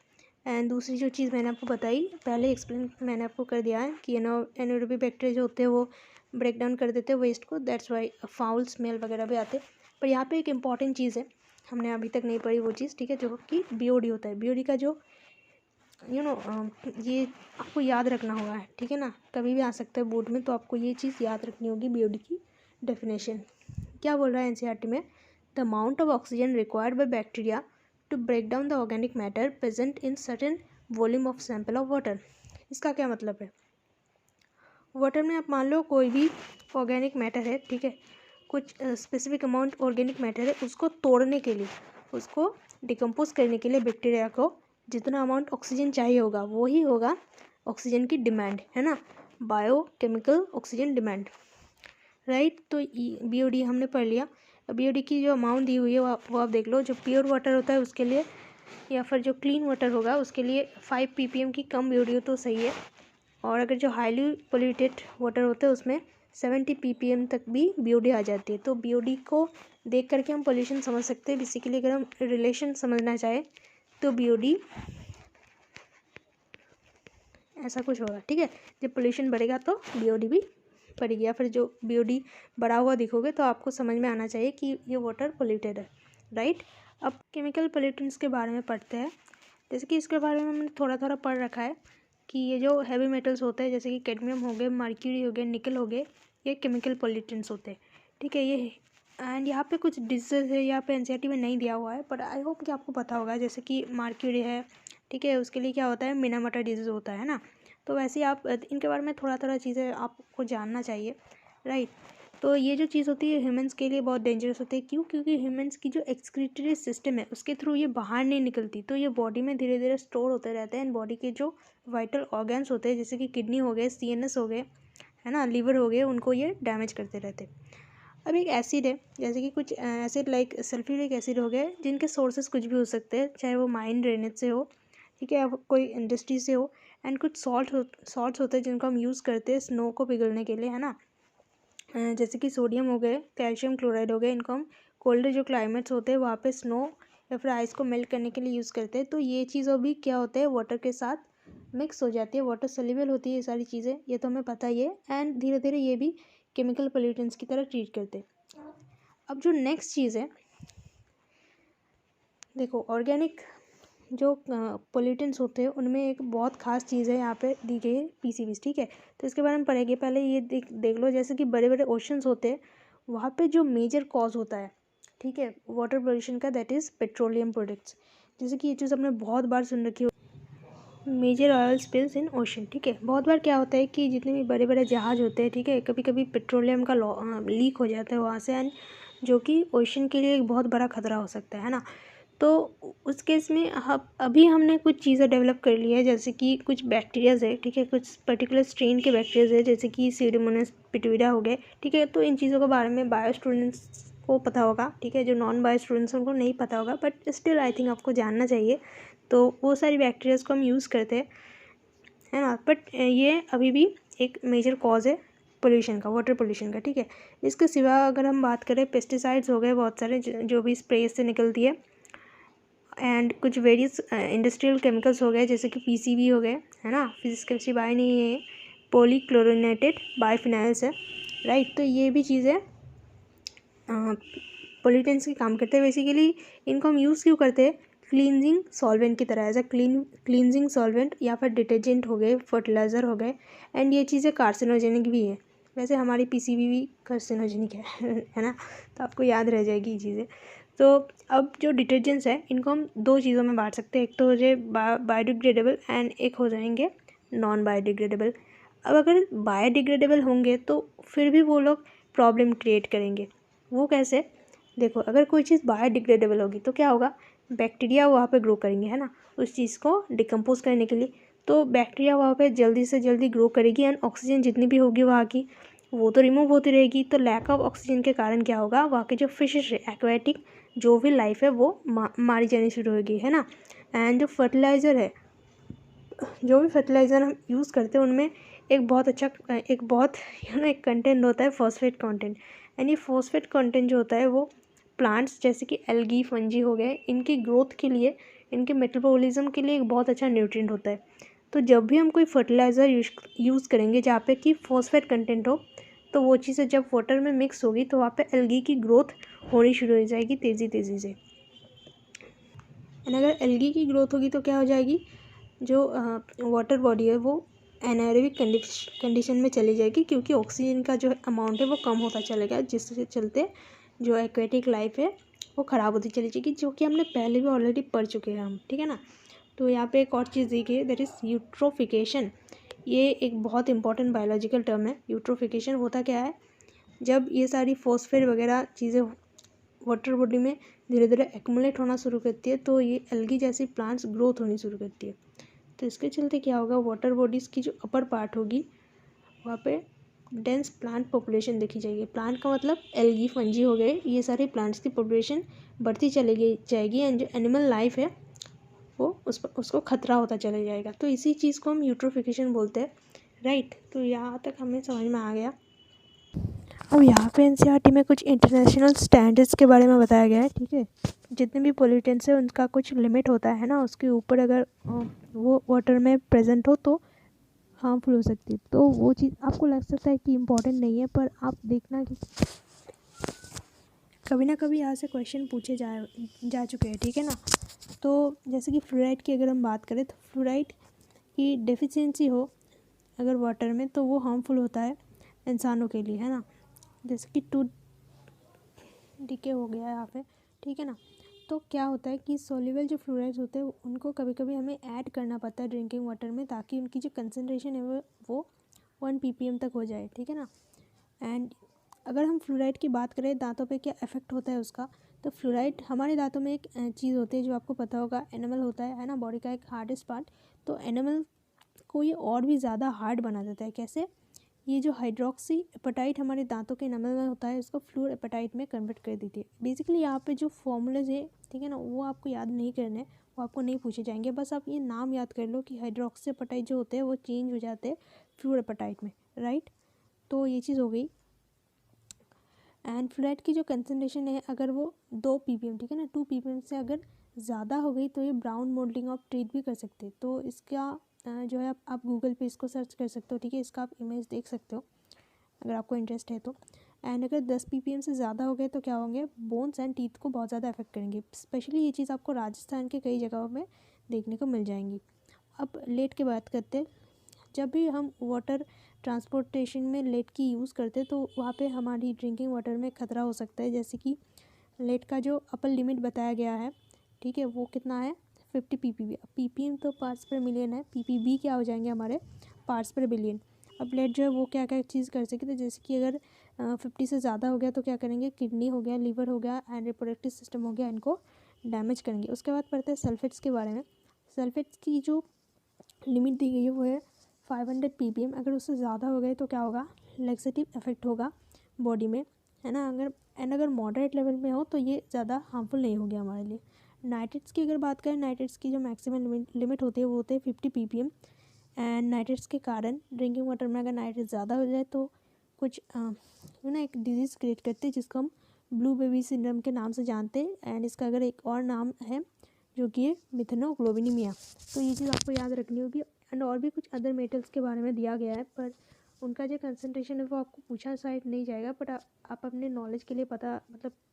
एंड दूसरी जो चीज़ मैंने आपको बताई, पहले एक्सप्लेन मैंने आपको कर दिया है कि एनारोबिक बैक्टीरिया जो होते हैं वो ब्रेक डाउन कर देते हैं वेस्ट को, दैट्स वाई फाउल स्मेल वगैरह भी आते हैं। पर यहाँ पे एक इंपॉर्टेंट चीज़ है, हमने अभी तक नहीं पढ़ी वो चीज़, ठीक है, जो कि BOD होता है। BOD का जो ये आपको याद रखना होगा, ठीक है ना, कभी भी आ सकता है बोर्ड में, तो आपको ये चीज़ याद रखनी होगी। BOD की डेफिनेशन क्या बोल रहा है NCERT में, the amount of oxygen required by bacteria to break down the organic matter present in certain volume of sample of water. इसका क्या मतलब है, वाटर में आप मान लो कोई भी ऑर्गेनिक मैटर है, ठीक है, कुछ स्पेसिफिक अमाउंट ऑर्गेनिक मैटर है, उसको तोड़ने के लिए, उसको डिकम्पोज करने के लिए बैक्टीरिया को जितना अमाउंट ऑक्सीजन चाहिए होगा वो ही होगा ऑक्सीजन की डिमांड, है ना, बायोकेमिकल ऑक्सीजन डिमांड, राइट। तो BOD हमने पढ़ लिया। BOD की जो अमाउंट दी हुई है वो आप देख लो। जो प्योर वाटर होता है उसके लिए या फिर जो क्लीन वाटर होगा उसके लिए 5 ppm की कम BOD हो तो सही है, और अगर जो हाईली पोल्यूटेड वाटर होते हैं उसमें 70 ppm तक भी BOD आ जाती है। तो BOD को देख करके हम पोल्यूशन समझ सकते हैं। बेसिकली अगर हम रिलेशन समझना चाहें तो BOD ऐसा कुछ होगा, ठीक है। जब पोल्यूशन बढ़ेगा तो BOD भी बढ़ेगी, या फिर जो BOD बढ़ा हुआ दिखोगे तो आपको समझ में आना चाहिए कि ये वाटर पोल्यूटेड है, राइट। अब केमिकल पोल्यूटेंट्स के बारे में पढ़ते हैं। जैसे कि इसके बारे में हमने थोड़ा थोड़ा पढ़ रखा है कि ये जो हैवी मेटल्स होते हैं जैसे कि कैडमियम हो गए, मर्क्यूरी हो गए, निकल हो गए, ये केमिकल पोल्यूटेंट्स होते हैं, ठीक है। ये एंड यहाँ पे कुछ डिजीज है, यहाँ पे NCERT में नहीं दिया हुआ है, बट आई होप कि आपको पता होगा। जैसे कि मर्क्यूरी है, ठीक है, उसके लिए क्या होता है, मिनामोटो डिजीज़ होता है ना। तो वैसे ही आप इनके बारे में थोड़ा थोड़ा चीज़ें आपको जानना चाहिए, राइट। तो ये जो चीज़ होती है ह्यूमंस के लिए बहुत डेंजरस होती है। क्यों? क्योंकि ह्यूमंस की जो एक्सक्रीटरी सिस्टम है उसके थ्रू ये बाहर नहीं निकलती, तो ये बॉडी में धीरे धीरे स्टोर होते रहते हैं। एंड बॉडी के जो वाइटल ऑर्गन्स होते हैं जैसे कि किडनी हो गए, CNS हो गए, है ना, लिवर हो गए, उनको ये डैमेज करते रहते हैं। अब एक एसिड है जैसे कि कुछ एसिड लाइक सल्फ्यूरिक एसिड हो गए, जिनके सोर्सेज कुछ भी हो सकते हैं, चाहे वो माइन ड्रेनेज से हो, ठीक है, अब कोई इंडस्ट्री से हो। एंड कुछ सॉल्ट्स होते हैं जिनको हम यूज़ करते हैं स्नो को पिघलने के लिए, है ना। जैसे कि सोडियम हो गए, कैल्शियम क्लोराइड हो गए, इनको हम कोल्ड जो क्लाइमेट्स होते हैं वहाँ पे स्नो या फिर आइस को मेल्ट करने के लिए यूज़ करते हैं। तो ये चीज़ भी क्या होता है, वाटर के साथ मिक्स हो जाती है, वाटर सोल्यूबल होती है ये सारी चीज़ें, ये तो हमें पता ही है। एंड धीरे धीरे ये भी केमिकल पोल्यूटेंट्स की तरह ट्रीट करते हैं। अब जो नेक्स्ट चीज़ है, देखो ऑर्गेनिक जो पोल्यूटेंट्स होते हैं उनमें एक बहुत ख़ास चीज़ है यहाँ पे दी गई है, PCBs, ठीक है। तो इसके बारे में पढ़ेंगे। पहले ये देख लो, जैसे कि बड़े बड़े ओशंस होते हैं वहाँ पे जो मेजर कॉज होता है, ठीक है, वाटर पोल्यूशन का, दैट इज़ पेट्रोलियम प्रोडक्ट्स। जैसे कि ये चीज़ हमने बहुत बार सुन रखी हो, major oil spills in ocean, ठीक है। बहुत बार क्या होता है कि जितने भी बड़े बड़े जहाज़ होते हैं, ठीक है, कभी कभी पेट्रोलियम का लीक हो जाता है वहाँ से, एंड जो कि ओशन के लिए एक बहुत बड़ा खतरा हो सकता है ना। तो उस केस में अभी हमने कुछ चीज़ें डेवलप कर ली है, जैसे कि कुछ बैक्टीरियाज है, ठीक है, कुछ पर्टिकुलर स्ट्रेन के बैक्टीरियाज है जैसे कि सीडोमोनास पिटूरा हो गए, ठीक है। तो इन चीज़ों के बारे में बायो स्टूडेंट्स को पता होगा, ठीक है, जो नॉन बायो स्टूडेंट्स उनको नहीं पता होगा, बट स्टिल आई थिंक आपको जानना चाहिए। तो वो सारी बैक्टीरियाज को हम यूज़ करते हैं, है ना। बट ये अभी भी एक मेजर कॉज है पोल्यूशन का, वाटर पोल्यूशन का, ठीक है। इसके सिवा अगर हम बात करें, पेस्टिसाइड्स हो गए बहुत सारे जो भी स्प्रे से निकलती है, एंड कुछ वेरियस इंडस्ट्रियल केमिकल्स हो गए जैसे कि PCB हो गए, है ना, फिजिकल बाय नहीं है, पॉलीक्लोरिनेटेड बाइफिनाइल्स है, राइट। तो ये भी चीज़ें पोल्यूटेंट्स के काम करते हैं। बेसिकली इनको हम यूज़ क्यों करते हैं, क्लींजिंग सॉल्वेंट की तरह, एज अ क्लींजिंग सॉल्वेंट, या फिर डिटर्जेंट हो गए, फर्टिलाइज़र हो गए। एंड ये चीज़ें कार्सिनोजेनिक भी है, वैसे हमारी PCB भी कार्सिनोजेनिक है ना, तो आपको याद रह जाएगी ये चीज़ें। तो अब जो डिटर्जेंट्स है इनको हम दो चीज़ों में बांट सकते हैं, एक तो हो जाए बायोडिग्रेडेबल एंड एक हो जाएंगे नॉन बायोडिग्रेडेबल। अब अगर बायोडिग्रेडेबल होंगे तो फिर भी वो लोग प्रॉब्लम क्रिएट करेंगे। वो कैसे, देखो, अगर कोई चीज़ बायोडिग्रेडेबल होगी तो क्या होगा, बैक्टीरिया वहाँ पे ग्रो करेंगे, है ना, उस चीज़ को डिकम्पोज करने के लिए। तो बैक्टीरिया वहाँ पे जल्दी से जल्दी ग्रो करेगी, एंड ऑक्सीजन जितनी भी होगी वहाँ की वो तो रिमूव होती रहेगी। तो लैक ऑफ ऑक्सीजन के कारण क्या होगा, वहाँ के जो फिशेस है, एक्वेटिक जो भी लाइफ है वो मारी जानी शुरू होगी, है ना। एंड जो फर्टिलाइज़र है, जो भी फर्टिलाइज़र हम यूज़ करते हैं उनमें एक बहुत अच्छा एक कंटेंट होता है फॉस्फेट कंटेंट। एंड ये फॉस्फेट कंटेंट जो होता है वो प्लांट्स जैसे कि एल्गी, फंजी हो गए, इनकी ग्रोथ के लिए, इनके मेटाबॉलिज्म के लिए एक बहुत अच्छा न्यूट्रिएंट होता है। तो जब भी हम कोई फर्टिलाइज़र यूज़ करेंगे जहाँ पे कि फॉस्फेट कंटेंट हो, तो वो चीज़ें जब वाटर में मिक्स होगी तो वहाँ पे एल्गी की ग्रोथ होनी शुरू हो जाएगी तेज़ी से। एंड अगर एल्गी की ग्रोथ होगी तो क्या हो जाएगी, जो वाटर बॉडी है वो एनाएरोबिक कंडीशन में चली जाएगी, क्योंकि ऑक्सीजन का जो अमाउंट है वो कम होता चलेगा, जिसके चलते जो एक्वेटिक लाइफ है वो ख़राब होती चली जाएगी, जो कि हमने पहले भी ऑलरेडी पढ़ चुके हैं हम, ठीक है ना। तो यहाँ पे एक और चीज़ दी गई है, दैट इज़ यूट्रोफिकेशन। ये एक बहुत इंपॉर्टेंट बायोलॉजिकल टर्म है। यूट्रोफिकेशन होता क्या है, जब ये सारी फॉस्फेट वगैरह चीज़ें वाटर बॉडी में धीरे धीरे एक्मुलेट होना शुरू करती है, तो ये एल्गी जैसी प्लांट्स ग्रोथ होनी शुरू करती है। तो इसके चलते क्या होगा, वाटर बॉडीज़ की जो अपर पार्ट होगी वहाँ पे डेंस प्लांट पॉपुलेशन देखी जाएगी। प्लांट का मतलब एल्गी, फंजी हो गए, ये सारे प्लांट्स की पॉपुलेशन बढ़ती चली जाएगी, एंड जो एनिमल लाइफ है वो उसको खतरा होता चला जाएगा। तो इसी चीज़ को हम यूट्रोफिकेशन बोलते हैं, राइट। तो यहाँ तक हमें समझ में आ गया। अब यहाँ पे एनसीईआरटी में कुछ इंटरनेशनल स्टैंडर्ड्स के बारे में बताया गया है, ठीक है। जितने भी पोल्यूटेंट्स है उनका कुछ लिमिट होता है ना, उसके ऊपर अगर वो वाटर में प्रेजेंट हो तो हार्मफुल हो सकती है। तो वो चीज़ आपको लग सकता है कि इम्पोर्टेंट नहीं है, पर आप देखना कि कभी ना कभी यहाँ से क्वेश्चन पूछे जा चुके हैं, ठीक है ना। तो जैसे कि फ्लोराइड की अगर हम बात करें तो फ्लोराइड की डेफिशिएंसी हो अगर वाटर में तो वो हार्मफुल होता है इंसानों के लिए, है ना। जैसे कि टूथ डीके हो गया यहाँ पे, ठीक है ना। तो क्या होता है कि सोल्यूबल जो फ्लोराइड्स होते हैं उनको कभी कभी हमें ऐड करना पड़ता है ड्रिंकिंग वाटर में, ताकि उनकी जो कंसनट्रेशन है वो 1 ppm तक हो जाए, ठीक है ना। एंड अगर हम फ्लोराइड की बात करें दांतों पे क्या इफेक्ट होता है उसका, तो फ्लोराइड हमारे दांतों में एक चीज़ होती है जो आपको पता होगा, एनिमल होता है ना, बॉडी का एक हार्डेस्ट पार्ट। तो एनिमल को ये और भी ज़्यादा हार्ड बना देता है। कैसे? ये जो हाइड्रोक्सी एपेटाइट हमारे दांतों के एनामल में होता है इसको फ्लोर एपेटाइट में कन्वर्ट कर देती है। बेसिकली यहाँ पे जो फॉर्मूलेज है, ठीक है ना, वो आपको याद नहीं करने, वो आपको नहीं पूछे जाएंगे। बस आप ये नाम याद कर लो कि हाइड्रोक्सी एपेटाइट जो होते हैं वो चेंज हो जाते हैं फ्लोर एपेटाइट में, राइट। तो ये चीज़ हो गई। एंड फ्लोराइड की जो कंसनट्रेशन है अगर वो 2 ppm, ठीक है ना, 2 ppm से अगर ज़्यादा हो गई तो ये ब्राउन मोल्डिंग ऑफ ट्रीट भी कर सकते हैं। तो इसका जो है आप गूगल पे इसको सर्च कर सकते हो, ठीक है। इसका आप इमेज देख सकते हो अगर आपको इंटरेस्ट है तो। एंड अगर 10 ppm से ज़्यादा हो गए तो क्या होंगे, बोन्स एंड टीथ को बहुत ज़्यादा अफेक्ट करेंगे। स्पेशली ये चीज़ आपको राजस्थान के कई जगहों में देखने को मिल जाएंगी। अब लेड की बात करते हैं। जब भी हम वाटर ट्रांसपोर्टेशन में लेड की यूज़ करते हैं तो वहाँ पे हमारी ड्रिंकिंग वाटर में ख़तरा हो सकता है। जैसे कि लेड का जो अपर लिमिट बताया गया है, ठीक है, वो कितना है 50 ppb। अब ppm तो पार्ट्स पर मिलियन है, ppb क्या हो जाएंगे हमारे पार्ट्स पर बिलियन। अब लेड जो है वो क्या क्या चीज़ कर सकती है, जैसे कि अगर 50 से ज़्यादा हो गया तो क्या करेंगे, किडनी हो गया, लीवर हो गया एंड रिप्रोडक्टिव सिस्टम हो गया, इनको डैमेज करेंगे। उसके बाद पढ़ते हैं सल्फेट्स के बारे में। सल्फेट्स की जो लिमिट दी गई है वो है 500 ppm। अगर उससे ज़्यादा हो गए तो क्या होगा, लैक्सेटिव इफेक्ट होगा बॉडी में, है ना। अगर मॉडरेट लेवल में हो तो ये ज़्यादा हार्मफुल नहीं होगी हमारे लिए। नाइट्रेट्स की अगर बात करें, नाइट्रेट्स की जो मैक्सिमम लिमिट होती है वो होती है 50 ppm। एंड नाइट्रेट्स के कारण ड्रिंकिंग वाटर में अगर नाइट्रेट ज़्यादा हो जाए तो कुछ एक डिजीज़ क्रिएट करते हैं जिसको हम ब्लू बेबी सिंड्रोम के नाम से जानते हैं। एंड इसका अगर एक और नाम है जो कि है मिथेनोग्लोबिनीमिया। तो ये चीज़ आपको याद रखनी होगी। एंड और भी कुछ अदर मेटल्स के बारे में दिया गया है, पर उनका जो कंसनट्रेशन है वो आपको पूछा शायद नहीं जाएगा, बट आप अपने नॉलेज के लिए पता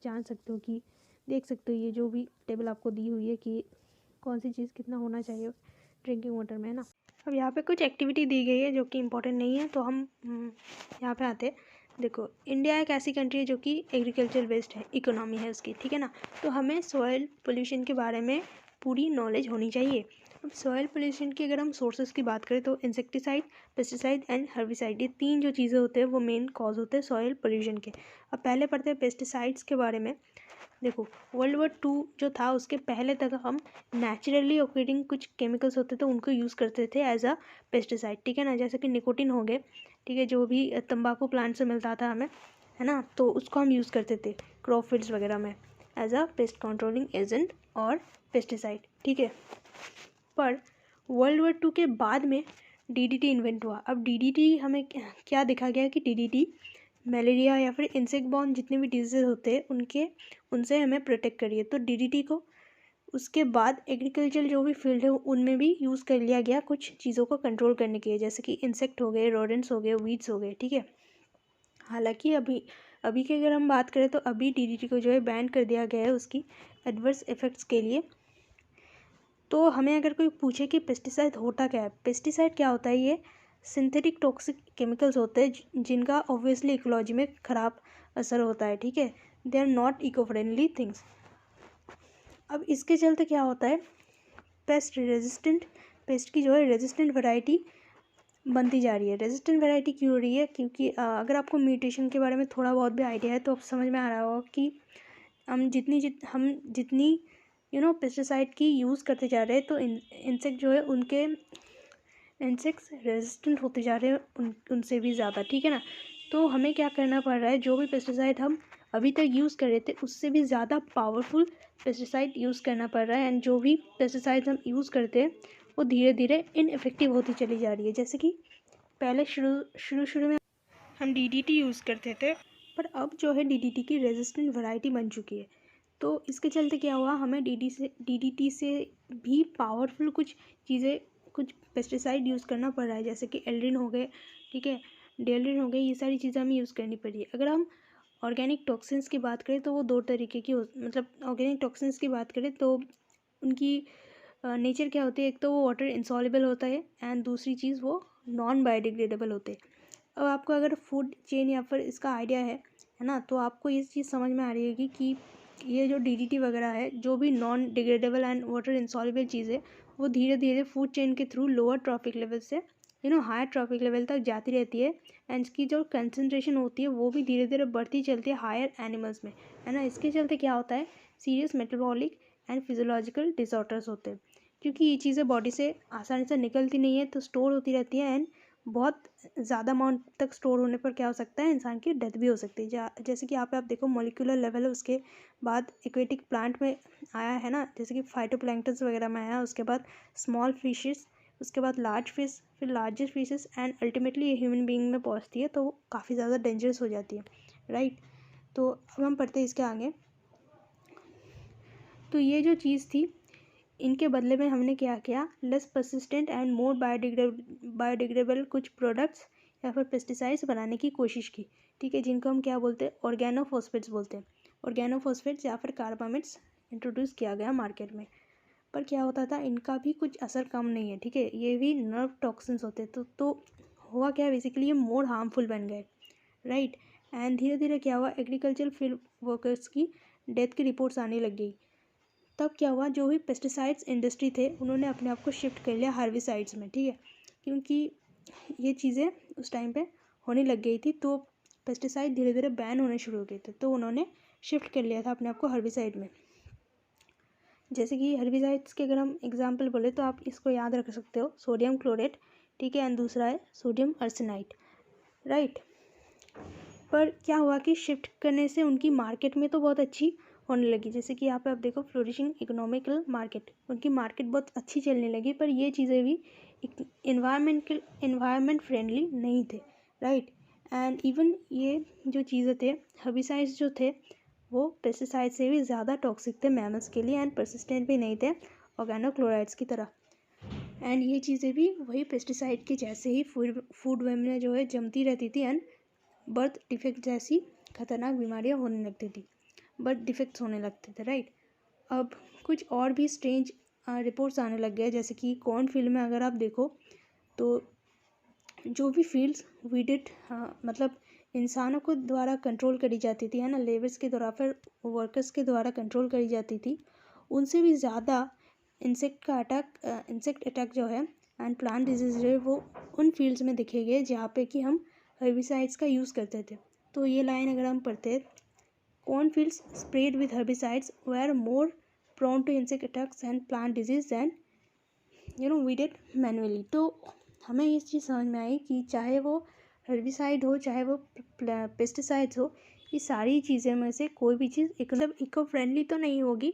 जान सकते हो कि देख सकते हो ये जो भी टेबल आपको दी हुई है कि कौन सी चीज़ कितना होना चाहिए ड्रिंकिंग वाटर में, है ना। अब यहाँ पे कुछ एक्टिविटी दी गई है जो कि इम्पोर्टेंट नहीं है, तो हम यहाँ पे आते हैं। देखो, इंडिया एक ऐसी कंट्री है जो कि एग्रीकल्चर बेस्ड है, इकोनॉमी है उसकी, ठीक है ना। तो हमें सॉइल पोल्यूशन के बारे में पूरी नॉलेज होनी चाहिए। अब सॉइल पोल्यूशन की अगर हम सोर्सेज की बात करें तो इंसेक्टिसाइड, पेस्टिसाइड एंड हर्बिसाइड, ये 3 जो चीज़ें होते हैं वो मेन कॉज होते हैं सॉइल पोल्यूशन के। अब पहले पढ़ते हैं पेस्टिसाइड्स के बारे में। देखो, वर्ल्ड वॉर 2 जो था उसके पहले तक हम नेचुरली ऑकरिंग कुछ केमिकल्स होते थे उनको यूज़ करते थे एज अ पेस्टिसाइड, ठीक है ना। जैसे कि निकोटिन हो गए, ठीक है, जो भी तंबाकू प्लांट से मिलता था हमें, है ना, तो उसको हम यूज़ करते थे क्रॉप फील्ड्स वगैरह में as a pest controlling agent और पेस्टिसाइड, ठीक है। पर वर्ल्ड वॉर 2 के बाद में डीडीटी इन्वेंट हुआ। अब डीडीटी हमें क्या देखा गया कि डीडीटी मलेरिया या फिर इंसेक्ट बॉर्न जितने भी डिजीज़ होते हैं उनसे हमें प्रोटेक्ट करिए। तो डीडीटी को उसके बाद एग्रीकल्चर जो भी फील्ड है उनमें भी यूज़ कर लिया गया कुछ चीज़ों को कंट्रोल करने के लिए, जैसे कि इंसेक्ट हो गए, रोडेंट्स हो गए, वीड्स हो गए, ठीक है। हालांकि अभी की अगर हम बात करें तो अभी डीडीटी को जो है बैन कर दिया गया है उसकी एडवर्स इफेक्ट्स के लिए। तो हमें अगर कोई पूछे कि पेस्टिसाइड होता क्या है, पेस्टिसाइड क्या होता है, ये सिंथेटिक टॉक्सिक केमिकल्स होते हैं जिनका ऑब्वियसली इकोलॉजी में ख़राब असर होता है, ठीक है। They are not eco friendly things. अब इसके चलते क्या होता है, पेस्ट की जो है रेजिस्टेंट वैरायटी बनती जा रही है। रेजिस्टेंट वैरायटी क्यों हो रही है, क्योंकि अगर आपको म्यूटेशन के बारे में थोड़ा बहुत भी आइडिया है तो आप समझ में आ रहा होगा कि हम जितनी पेस्टिसाइड की यूज़ करते जा रहे हैं तो इंसेक्ट जो है उनके इंसेक्ट्स रेजिस्टेंट होते जा रहे हैं उनसे भी ज़्यादा, ठीक है ना। तो हमें क्या करना पड़ रहा है, जो भी पेस्टिसाइड हम अभी तक यूज़ कर रहे थे उससे भी ज़्यादा पावरफुल पेस्टिसाइड यूज़ करना पड़ रहा है। एंड जो भी पेस्टिसाइड हम यूज़ करते हैं वो धीरे धीरे इनइफेक्टिव होती चली जा रही है। जैसे कि पहले शुरू में हम डीडीटी यूज़ करते थे पर अब जो है DDT की रेजिस्टेंट वैरायटी बन चुकी है। तो इसके चलते क्या हुआ, हमें DDT से भी पावरफुल कुछ चीज़ें, कुछ पेस्टिसाइड यूज़ करना पड़ रहा है, जैसे कि एल्ड्रिन हो गए, ठीक है, डेल्ड्रिन हो गए, ये सारी चीज़ें हमें यूज़ करनी पड़ी है। अगर हम ऑर्गेनिक टॉक्सिन्स की बात करें तो वो दो तरीके की मतलब ऑर्गेनिक टॉक्सिन्स की बात करें तो उनकी नेचर क्या होती है, एक तो वो वाटर इंसॉल्युबल होता है एंड दूसरी चीज़ वो नॉन बायोडिग्रेडेबल होते हैं। अब आपको अगर फूड चेन या फिर इसका आइडिया है ना, तो आपको ये चीज़ समझ में आ रही होगी कि ये जो DDT वगैरह है, जो भी non degradable and water insoluble चीज़ है, वो धीरे धीरे फूड चेन के थ्रू लोअर ट्रॉपिक लेवल से हायर ट्रॉपिक लेवल तक जाती रहती है एंड इसकी जो कंसनट्रेशन होती है वो भी धीरे धीरे बढ़ती चलती है हायर एनिमल्स में, है ना। इसके चलते क्या होता है, serious metabolic and physiological disorders होते हैं, क्योंकि ये चीज़ें बॉडी से आसानी से निकलती नहीं है, तो स्टोर होती रहती है एंड बहुत ज़्यादा अमाउंट तक स्टोर होने पर क्या हो सकता है, इंसान की डेथ भी हो सकती है। जैसे कि यहाँ पे आप देखो मॉलिक्यूलर लेवल है, उसके बाद एक्वेटिक प्लांट में आया है ना, जैसे कि फाइटोप्लैंक्टन्स वगैरह में आया, उसके बाद स्मॉल फिशेस, उसके बाद लार्ज फिश, फिर लार्जेस्ट फिशेस एंड अल्टीमेटली ये ह्यूमन बीइंग में पहुँचती है, तो वो काफ़ी ज़्यादा डेंजरस हो जाती है, राइट। तो अब हम पढ़ते हैं इसके आगे। तो ये जो चीज़ थी, इनके बदले में हमने क्या किया, less persistent and more biodegradable कुछ प्रोडक्ट्स या फिर पेस्टिसाइड्स बनाने की कोशिश की, ठीक है, जिनको हम क्या बोलते हैं, ऑर्गेनोफॉस्फेट्स बोलते हैं। ऑर्गेनोफॉस्फेट्स या फिर कार्बामेट्स इंट्रोड्यूस किया गया मार्केट में। पर क्या होता था, इनका भी कुछ असर कम नहीं है, ठीक है, ये भी नर्व टॉक्सिन्स होते हैं। तो हुआ क्या, बेसिकली ये मोर हार्मफुल बन गए, राइट। एंड धीरे धीरे क्या हुआ, एग्रीकल्चर फील्ड वर्कर्स की डेथ की रिपोर्ट्स आने लग गई। तब क्या हुआ, जो भी पेस्टिसाइड्स इंडस्ट्री थे उन्होंने अपने आप को शिफ्ट कर लिया हर्बिसाइड्स में, ठीक है, क्योंकि ये चीज़ें उस टाइम पे होने लग गई थी, तो पेस्टिसाइड धीरे धीरे बैन होने शुरू हो गए थे, तो उन्होंने शिफ्ट कर लिया था अपने आप को हर्बिसाइड में। जैसे कि हर्बिसाइड्स के अगर हम एग्जांपल बोले तो आप इसको याद रख सकते हो, सोडियम क्लोरेट, ठीक है, एंड दूसरा है सोडियम आर्सेनाइड, राइट। पर क्या हुआ कि शिफ्ट करने से उनकी मार्केट में तो बहुत अच्छी होने लगी, जैसे कि यहाँ पे आप देखो फ्लोरिशिंग इकोनॉमिकल मार्केट, उनकी मार्केट बहुत अच्छी चलने लगी, पर ये चीज़ें भी इन्वायरमेंट फ्रेंडली नहीं थे, राइट। एंड इवन ये जो चीज़ें थे, हर्बिसाइड्स जो थे, वो पेस्टिसाइड से भी ज़्यादा टॉक्सिक थे मैमल्स के लिए एंड परसिस्टेंट भी नहीं थे ऑर्गेनोक्लोराइड्स की तरह। एंड ये चीज़ें भी वही पेस्टिसाइड के जैसे ही फूड वेब में जो है जमती रहती थी एंड बर्थ डिफेक्ट जैसी खतरनाक बीमारियां होने लगती थी, बर्थ डिफेक्ट्स होने लगते थे, राइट। अब कुछ और भी स्ट्रेंज रिपोर्ट्स आने लग गए, जैसे कि कॉर्न फील्ड में अगर आप देखो तो जो भी फील्ड्स वीडेड मतलब इंसानों को द्वारा कंट्रोल करी जाती थी, है ना, लेबर्स के द्वारा, फिर वर्कर्स के द्वारा कंट्रोल करी जाती थी, उनसे भी ज़्यादा इंसेक्ट अटैक जो है एंड प्लांट डिजीज जो है वो उन फील्ड्स में दिखे गए जहाँ पे कि हम हर्बिसाइड्स का यूज़ करते थे। तो ये लाइन अगर हम पढ़ते हैं, corn fields spread with herbicides were more prone to insect attacks and plant disease and we did manually. तो हमें ये चीज़ समझ में आई कि चाहे वो हर्बिसाइड हो, चाहे वो पेस्टिसाइड्स हो, ये सारी चीज़ें में से कोई भी चीज़ मतलब इको फ्रेंडली तो नहीं होगी,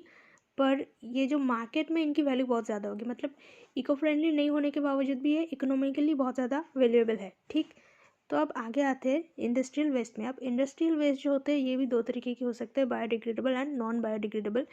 पर ये जो मार्केट में इनकी वैल्यू बहुत ज़्यादा होगी, मतलब इको फ्रेंडली नहीं होने के बावजूद भी ये इकोनॉमिकली बहुत ज़्यादा वैल्यूएबल है, ठीक। तो अब आगे आते हैं इंडस्ट्रियल वेस्ट में। अब इंडस्ट्रियल वेस्ट जो होते हैं ये भी दो तरीके के हो सकते हैं, biodegradable and non biodegradable.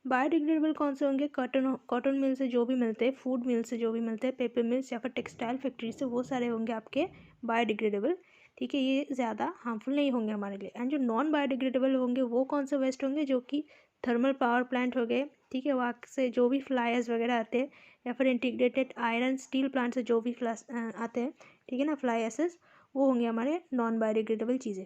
Biodegradable कौन से होंगे, कॉटन मिल से जो भी मिलते हैं, फूड मिल से जो भी मिलते हैं, पेपर मिल्स या फिर टेक्सटाइल फैक्ट्री से, वो सारे होंगे आपके बायोडिग्रेडेबल, ठीक है, ये ज़्यादा हार्मफुल नहीं होंगे हमारे लिए। एंड जो नॉन बायोडिग्रेडेबल होंगे वो कौन से वेस्ट होंगे, जो कि थर्मल पावर प्लांट हो गए, ठीक है, वहाँ से जो भी फ्लायर्स वगैरह आते हैं, या फिर इंटीग्रेटेड आयरन स्टील प्लांट से जो भी आते हैं, ठीक है ना, फ्लाई एसेस, वो होंगे हमारे नॉन बायोडिग्रेडेबल चीज़ें।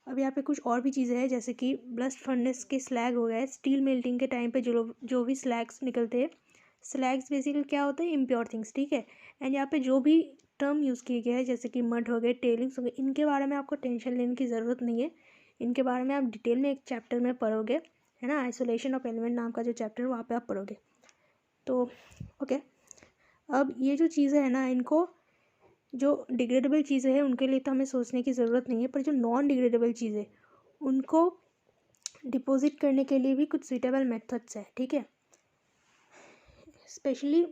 अब यहाँ पे कुछ और भी चीज़ें हैं, जैसे कि ब्लास्ट फर्नेस के स्लैग हो गए, स्टील मेल्टिंग के टाइम पे जो भी स्लैग्स निकलते हैं, स्लैग्स बेसिकली क्या होते हैं, इम्प्योर थिंग्स, ठीक है। एंड यहाँ पे जो भी टर्म यूज़ किए गए हैं, जैसे कि मड हो गए, टेलिंग्स हो गए, इनके बारे में आपको टेंशन लेने की ज़रूरत नहीं है, इनके बारे में आप डिटेल में एक चैप्टर में पढ़ोगे, है ना, आइसोलेशन ऑफ एलिमेंट नाम का जो चैप्टर है वहाँ पर आप पढ़ोगे। तो ओके, अब ये जो चीज़ें हैं ना, इनको जो डिग्रेडेबल चीज़ें हैं उनके लिए तो हमें सोचने की ज़रूरत नहीं है, पर जो नॉन डिग्रेडेबल चीज़ें उनको डिपॉजिट करने के लिए भी कुछ सूटेबल मेथड्स हैं, ठीक है। स्पेशली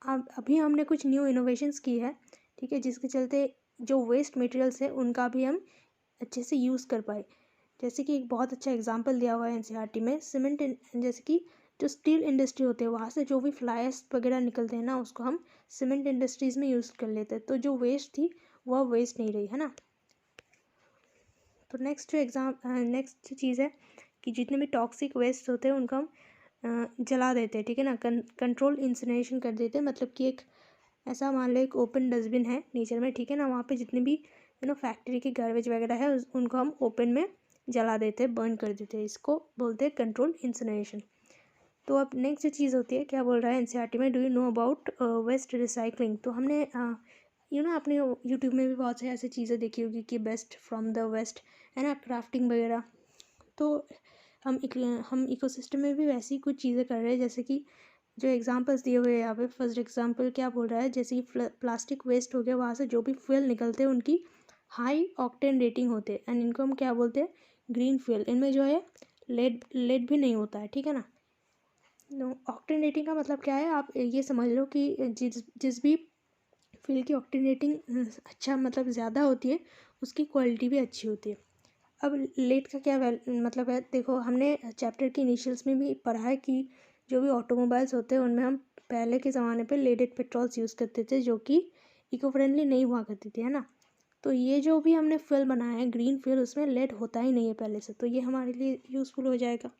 अभी हमने कुछ न्यू इनोवेशंस की है, ठीक है, जिसके चलते जो वेस्ट मटेरियल्स है उनका भी हम अच्छे से यूज़ कर पाए। जैसे कि एक बहुत अच्छा एग्जांपल दिया हुआ है एनसीईआरटी में, सीमेंट जैसे कि जो स्टील इंडस्ट्री होती है वहाँ से जो भी फ्लाई ऐश वगैरह निकलते हैं ना, उसको हम सीमेंट इंडस्ट्रीज़ में यूज़ कर लेते हैं, तो जो वेस्ट थी वह वेस्ट नहीं रही, है ना। तो नेक्स्ट चीज़ है कि जितने भी टॉक्सिक वेस्ट होते हैं उनको हम जला देते हैं, ठीक है ना। कंट्रोल इंसिनरेशन कर देते हैं, मतलब कि एक ऐसा मान लो एक ओपन डस्टबिन है नेचर में, ठीक है ना, वहाँ पे जितने भी फैक्ट्री की गार्बेज वगैरह है उनको हम ओपन में जला देते हैं, बर्न कर देते हैं, इसको बोलते हैं कंट्रोल इंसिनरेशन। तो अब नेक्स्ट चीज़ होती है, क्या बोल रहा है एनसीईआरटी में, do you know about waste recycling. तो हमने आपने यूट्यूब में भी बहुत सारी ऐसी चीज़ें देखी होगी कि बेस्ट फ्रॉम द वेस्ट, है ना, क्राफ्टिंग वगैरह। तो हम इकोसिस्टम में भी वैसी कुछ चीज़ें कर रहे हैं, जैसे कि जो एग्जांपल्स दिए हुए हैं यहाँ पे। फर्स्ट एग्जांपल क्या बोल रहा है, जैसे कि प्लास्टिक वेस्ट हो गया, वहाँ से जो भी फ्यूल निकलते हैं उनकी हाई ऑक्टेन रेटिंग होते हैं, एंड इनको हम क्या बोलते हैं, ग्रीन फ्यूल। इनमें जो है लेड भी नहीं होता है, ठीक है ना। ऑक्टेन रेटिंग का मतलब क्या है, आप ये समझ लो कि जिस भी फ्यूल की ऑक्टेन रेटिंग अच्छा मतलब ज़्यादा होती है, उसकी क्वालिटी भी अच्छी होती है। अब लेड का क्या मतलब है, देखो हमने चैप्टर के इनिशियल्स में भी पढ़ा है कि जो भी ऑटोमोबाइल्स होते हैं उनमें हम पहले के ज़माने पे लेडेड पेट्रोल्स यूज़ करते थे, जो कि इको फ्रेंडली नहीं हुआ करती थी, है ना। तो ये जो भी हमने फ्यूल बनाया है ग्रीन फ्यूल, उसमें लेड होता ही नहीं है पहले से, तो ये हमारे लिए यूज़फुल हो जाएगा।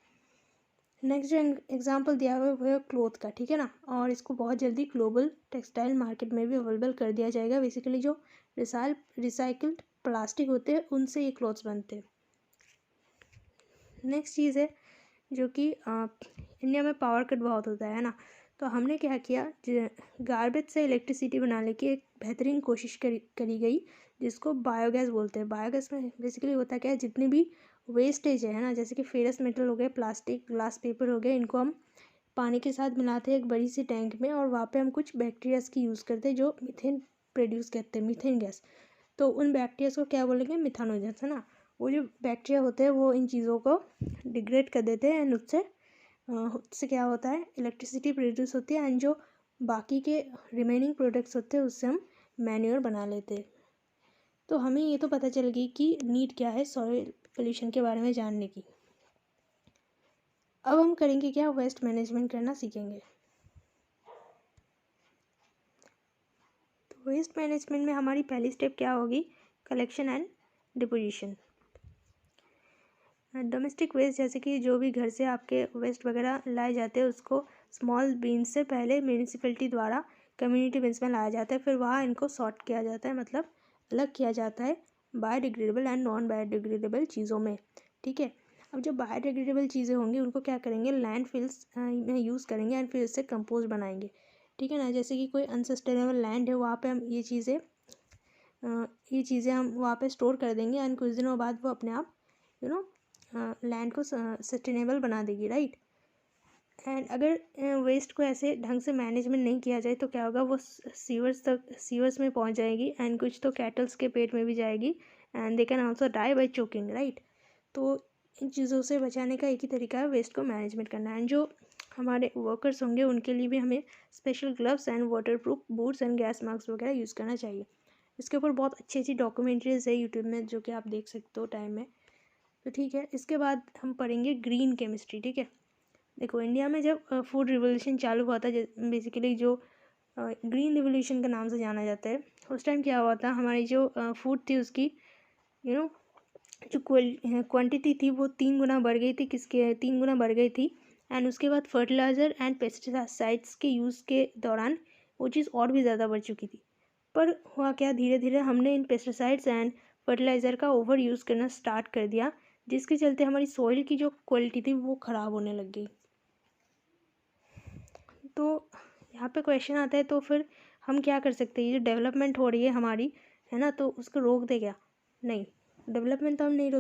नेक्स्ट जो एग्जांपल दिया हुआ है वो है क्लोथ का, ठीक है ना, और इसको बहुत जल्दी ग्लोबल टेक्सटाइल मार्केट में भी अवेलेबल कर दिया जाएगा। बेसिकली जो रिसाइकल्ड प्लास्टिक होते हैं उनसे ये क्लोथ्स बनते हैं। नेक्स्ट चीज़ है जो कि इंडिया में पावर कट बहुत होता है ना, तो हमने क्या किया, गार्बेज से इलेक्ट्रिसिटी बनाने की एक बेहतरीन कोशिश करी गई, जिसको बायोगैस बोलते हैं। बायोगैस में बेसिकली होता क्या है, जितनी भी वेस्टेज है ना, जैसे कि फेरस मेटल हो गए, प्लास्टिक, ग्लास, पेपर हो गए, इनको हम पानी के साथ मिलाते हैं एक बड़ी सी टैंक में, और वहाँ पे हम कुछ बैक्टीरियाज की यूज़ करते हैं जो मीथेन प्रोड्यूस करते हैं, मीथेन गैस। तो उन बैक्टीरियाज को क्या बोलेंगे, मिथानोजेंस, है ना। वो जो बैक्टीरिया होते हैं वो इन चीज़ों को डिग्रेड कर देते हैं, एंड उससे क्या होता है, इलेक्ट्रिसिटी प्रोड्यूस होती है, एंड जो बाकी के रिमेनिंग प्रोडक्ट्स होते हैं उससे हम मैन्योर बना लेते हैं। तो हमें ये तो पता चल गई कि नीड क्या है सॉइल पोल्यूशन के बारे में जानने की। अब हम करेंगे क्या, वेस्ट मैनेजमेंट करना सीखेंगे। तो वेस्ट मैनेजमेंट में हमारी पहली स्टेप क्या होगी, collection and deposition. Domestic waste, जैसे कि जो भी घर से आपके वेस्ट वगैरह लाए जाते हैं उसको स्मॉल बिन से पहले म्यूनिसिपैलिटी द्वारा कम्युनिटी बिन्स में लाया जाता है, फिर वहाँ इनको सॉर्ट किया जाता है, मतलब अलग किया जाता है बायोडिग्रेडेबल एंड नॉन बायोडिग्रेडेबल चीज़ों में, ठीक है। अब जो बायोडिग्रेडेबल चीज़ें होंगी उनको क्या करेंगे, लैंडफिल्स में यूज़ करेंगे, एंड फिर इससे कंपोस्ट बनाएंगे, ठीक है ना। जैसे कि कोई अनसस्टेनेबल लैंड है, वहाँ पे हम ये चीज़ें हम वहाँ पे स्टोर कर देंगे, एंड कुछ दिनों बाद वो अपने आप लैंड को सस्टेनेबल बना देगी, राइट। एंड अगर वेस्ट को ऐसे ढंग से मैनेजमेंट नहीं किया जाए तो क्या होगा, वो सीवर्स में पहुंच जाएगी, एंड कुछ तो कैटल्स के पेट में भी जाएगी, and they can also die by choking, right. तो इन चीज़ों से बचाने का एक ही तरीका है वेस्ट को मैनेजमेंट करना, एंड जो हमारे वर्कर्स होंगे उनके लिए भी हमें special gloves and waterproof boots and gas mask वगैरह यूज़ करना चाहिए। इसके ऊपर बहुत अच्छी अच्छी डॉक्यूमेंट्रीज है यूट्यूब में, जो कि आप देख सकते हो टाइम में। तो ठीक है, इसके बाद हम पढ़ेंगे ग्रीन केमिस्ट्री, ठीक है। देखो इंडिया में जब फूड रिवोल्यूशन चालू हुआ था, बेसिकली जो ग्रीन रिवोल्यूशन के नाम से जाना जाता है, उस टाइम क्या हुआ था, हमारी जो फूड थी उसकी जो क्वांटिटी थी वो 3 गुना बढ़ गई थी, 3 गुना बढ़ गई थी। एंड उसके बाद फर्टिलाइज़र एंड पेस्टिसाइड्स के यूज़ के दौरान वो चीज़ और भी ज़्यादा बढ़ चुकी थी। पर हुआ क्या, धीरे धीरे हमने इन पेस्टिसाइड्स एंड फर्टिलाइज़र का ओवर यूज़ करना स्टार्ट कर दिया, जिसके चलते हमारी सॉइल की जो क्वालिटी थी वो ख़राब होने लग गई। तो यहाँ पे क्वेश्चन आता है, तो फिर हम क्या कर सकते हैं, ये जो डेवलपमेंट हो रही है हमारी, है ना, तो उसको रोक दे क्या, नहीं, डेवलपमेंट तो हम नहीं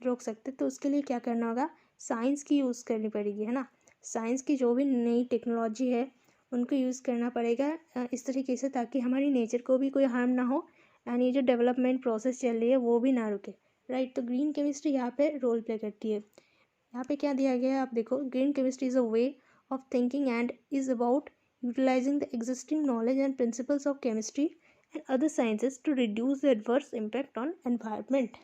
रोक सकते। तो उसके लिए क्या करना होगा, साइंस की यूज़ करनी पड़ेगी, है ना। साइंस की जो भी नई टेक्नोलॉजी है उनको यूज़ करना पड़ेगा इस तरीके से, ताकि हमारी नेचर को भी कोई हार्म ना हो, एंड ये जो डेवलपमेंट प्रोसेस चल रही है वो भी ना रुके, राइट। तो ग्रीन केमिस्ट्री यहाँ पे रोल प्ले करती है। यहाँ पे क्या दिया गया है, आप देखो, green chemistry is a way of thinking and is about utilizing the existing knowledge and principles of chemistry and other sciences to reduce the adverse impact on environment.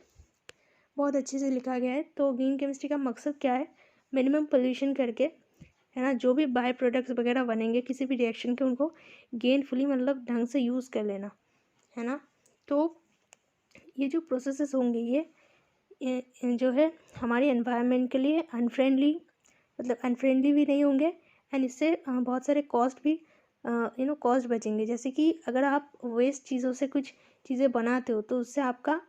बहुत अच्छे से लिखा गया है। तो ग्रीन केमिस्ट्री का मकसद क्या है, मिनिमम पोल्यूशन करके, है ना, जो भी बाय प्रोडक्ट्स वगैरह बनेंगे किसी भी रिएक्शन के, उनको गेनफुली मतलब ढंग से यूज़ कर लेना, है ना। तो ये जो प्रोसेसेस होंगे ये जो है हमारे एनवायरनमेंट के लिए अनफ्रेंडली, मतलब अनफ्रेंडली भी नहीं होंगे, एंड इससे बहुत सारे कॉस्ट भी कॉस्ट बचेंगे। जैसे कि अगर आप वेस्ट चीज़ों से कुछ चीज़ें बनाते हो तो उससे आपका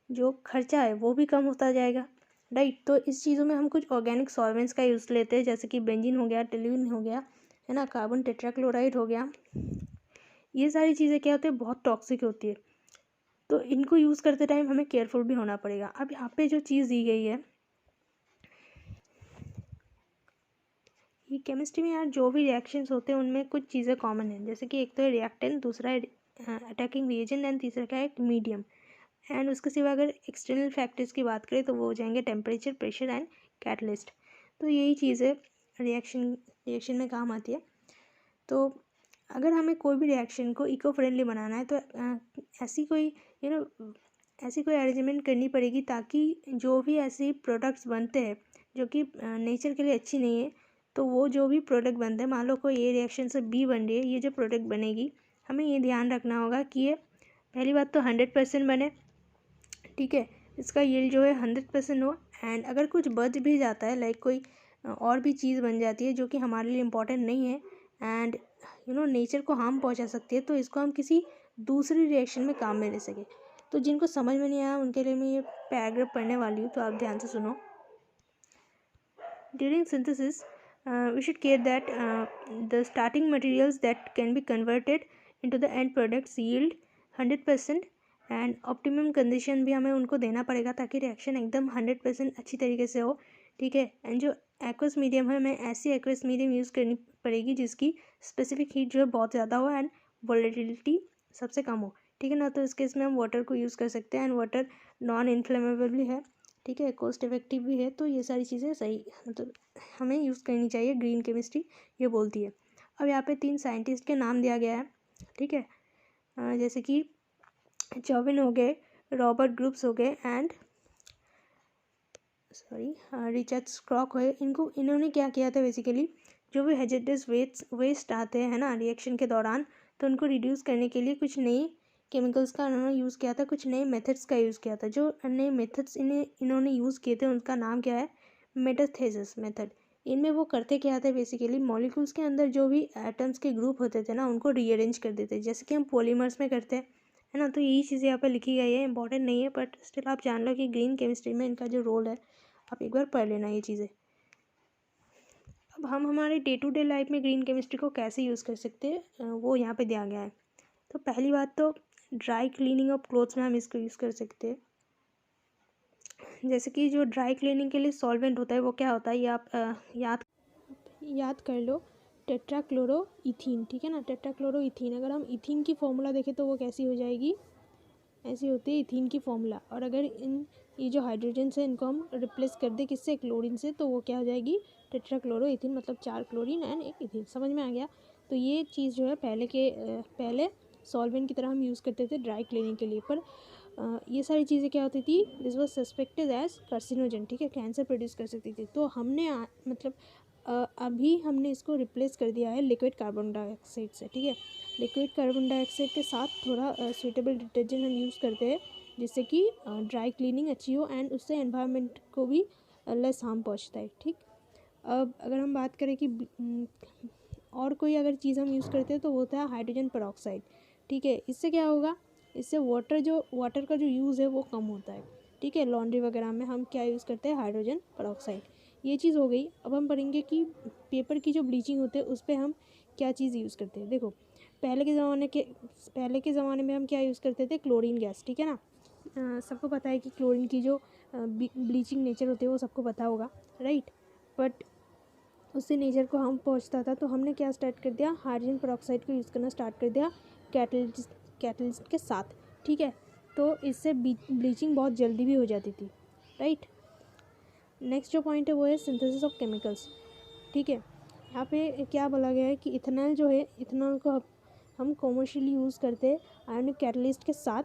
जो खर्चा है वो भी कम होता जाएगा, राइट। तो इस चीज़ों में हम कुछ ऑर्गेनिक सॉल्वेंट्स का यूज़ लेते हैं, जैसे कि बेंजीन हो गया, टेलुइन हो गया, है ना, कार्बन टेट्राक्लोराइड हो गया। ये सारी चीज़ें क्या होती है, बहुत टॉक्सिक होती है, तो इनको यूज़ करते टाइम हमें केयरफुल भी होना पड़ेगा। अब यहाँ पे जो चीज़ दी गई है, ये केमिस्ट्री में यार जो भी रिएक्शंस होते हैं उनमें कुछ चीज़ें कॉमन हैं, जैसे कि एक तो है रिएक्टेंट, दूसरा है अटैकिंग रिएजेंट, एंड तीसरा क्या है, मीडियम। एंड उसके सिवा अगर एक्सटर्नल फैक्टर्स की बात करें तो वो हो जाएंगे टेम्परेचर, प्रेशर एंड कैटलिस्ट। तो यही चीज़ें रिएक्शन में काम आती है। तो अगर हमें कोई भी रिएक्शन को इको फ्रेंडली बनाना है तो ऐसी कोई ऐसी कोई अरेंजमेंट करनी पड़ेगी ताकि जो भी ऐसे प्रोडक्ट्स बनते हैं जो कि नेचर के लिए अच्छी नहीं है, तो वो जो भी प्रोडक्ट बनते हैं, मान लो कोई ए रिएक्शन से बी बन रही है, ये जो प्रोडक्ट बनेगी हमें ये ध्यान रखना होगा कि ये पहली बात तो 100% बने, ठीक है, इसका यील्ड जो है 100% हो। एंड अगर कुछ बच भी जाता है, लाइक कोई और भी चीज़ बन जाती है जो कि हमारे लिए इम्पोर्टेंट नहीं है एंड नेचर को हार्म पहुंचा सकती है, तो इसको हम किसी दूसरी रिएक्शन में काम में ले सके। तो जिनको समझ में नहीं आया उनके लिए मैं ये पैराग्राफ पढ़ने वाली हूँ, तो आप ध्यान से सुनो। During synthesis we should care that the starting materials that can be converted into the end products yield 100%, and optimum condition भी हमें उनको देना पड़ेगा ताकि रिएक्शन एकदम 100% अच्छी तरीके से हो, ठीक है। एंड जो एक्वस मीडियम है, हमें ऐसी एक्वस मीडियम यूज़ करनी पड़ेगी जिसकी स्पेसिफिक हीट जो है बहुत ज़्यादा हो एंड वोलेटिलिटी सबसे कम हो, ठीक है ना। तो इस केस में हम वाटर को यूज़ कर सकते हैं, एंड वाटर नॉन इन्फ्लेमेबल भी है, ठीक है, कॉस्ट इफेक्टिव भी है। तो ये सारी चीज़ें सही मतलब हमें यूज़ करनी चाहिए, ग्रीन केमिस्ट्री ये बोलती है। अब यहाँ पे 3 साइंटिस्ट के नाम दिया गया है, ठीक है, जैसे कि चौविन हो गए, रॉबर्ट ग्रुप्स हो गए, एंड रिचर्ड स्क्रॉक हुए। इन्होंने क्या किया था, बेसिकली जो भी हैज़ार्डस वेस्ट आते हैं, है ना, रिएक्शन के दौरान, तो उनको रिड्यूस करने के लिए कुछ नई केमिकल्स का उन्होंने यूज़ किया था, कुछ नए मेथड्स का यूज़ किया था। जो नए मेथड्स इन्होंने यूज़ किए थे उनका नाम क्या है, मेटास्थेसिस मेथड। इनमें वो करते क्या थे, बेसिकली मॉलिक्यूल्स के अंदर जो भी एटम्स के ग्रुप होते थे ना, उनको रीअरेंज कर देते, जैसे कि हम पॉलीमर्स में करते हैं, है ना। तो यही चीज़ें यहाँ पर लिखी गई है, इंपॉर्टेंट नहीं है, बट स्टिल आप जान लो कि ग्रीन केमिस्ट्री में इनका जो रोल है, आप एक बार पढ़ लेना ये चीज़ें। अब हम हमारे डे टू डे लाइफ में ग्रीन केमिस्ट्री को कैसे यूज़ कर सकते हैं, वो यहाँ पे दिया गया है। तो पहली बात तो ड्राई क्लीनिंग ऑफ क्लोथ्स में हम इसको यूज़ कर सकते हैं। जैसे कि जो ड्राई क्लीनिंग के लिए सॉल्वेंट होता है वो क्या होता है, ये आप याद कर लो, टेट्राक्लोरोइथीन, ठीक है ना, टेट्राक्लोरोइथीन। अगर हम इथीन की फॉर्मूला देखें तो वो कैसी हो जाएगी, ऐसी होती है इथीन की फॉर्मूला। और अगर ये जो हाइड्रोजन है इनको हम रिप्लेस कर दें किससे, क्लोरीन से, तो वो क्या हो जाएगी, टेट्राक्लोरोइथीन, मतलब 4 क्लोरीन एंड 1 इथीन। समझ में आ गया। तो ये चीज़ जो है पहले सॉल्वेंट की तरह हम यूज़ करते थे ड्राई क्लीनिंग के लिए, पर ये सारी चीज़ें क्या होती थी, this was suspected as carcinogen, ठीक है, कैंसर प्रोड्यूस कर सकती थी। तो हमने मतलब अभी हमने इसको रिप्लेस कर दिया है लिक्विड कार्बन डाइऑक्साइड से, ठीक है। लिक्विड कार्बन डाइऑक्साइड के साथ थोड़ा सूटेबल डिटर्जेंट हम यूज़ करते हैं जिससे कि ड्राई क्लीनिंग अच्छी हो एंड उससे एनवायरनमेंट को भी लेस हार्म पहुंचता है, ठीक। अब अगर हम बात करें कि और कोई अगर चीज़ हम यूज़ करते हैं तो वो होता है हाइड्रोजन पेरोक्साइड, ठीक है। इससे क्या होगा, इससे वाटर का जो यूज़ है वो कम होता है, ठीक है। लॉन्ड्री वगैरह में हम क्या यूज़ करते हैं, हाइड्रोजन पेरोक्साइड। ये चीज़ हो गई। अब हम पढ़ेंगे कि पेपर की जो ब्लीचिंग होती है उस पर हम क्या चीज़ यूज़ करते हैं। देखो, पहले के ज़माने में हम क्या यूज़ करते थे, क्लोरीन गैस, ठीक है ना। सबको पता है कि क्लोरीन की जो ब्लीचिंग नेचर होती है वो सबको पता होगा, राइट। बट उससे नेचर को हम पहुंचता था, तो हमने क्या स्टार्ट कर दिया, हाइड्रोजन पेरोक्साइड को यूज़ करना स्टार्ट कर दिया कैटलिस्ट के साथ, ठीक है। तो इससे ब्लीचिंग बहुत जल्दी भी हो जाती थी, राइट। नेक्स्ट जो पॉइंट है वो है सिंथेसिस ऑफ केमिकल्स, ठीक है। यहाँ पे क्या बोला गया है कि इथेनॉल जो है, इथेनॉल को हम कॉमर्शियली यूज़ करते हैं आयोनिक कैटलिस्ट के साथ,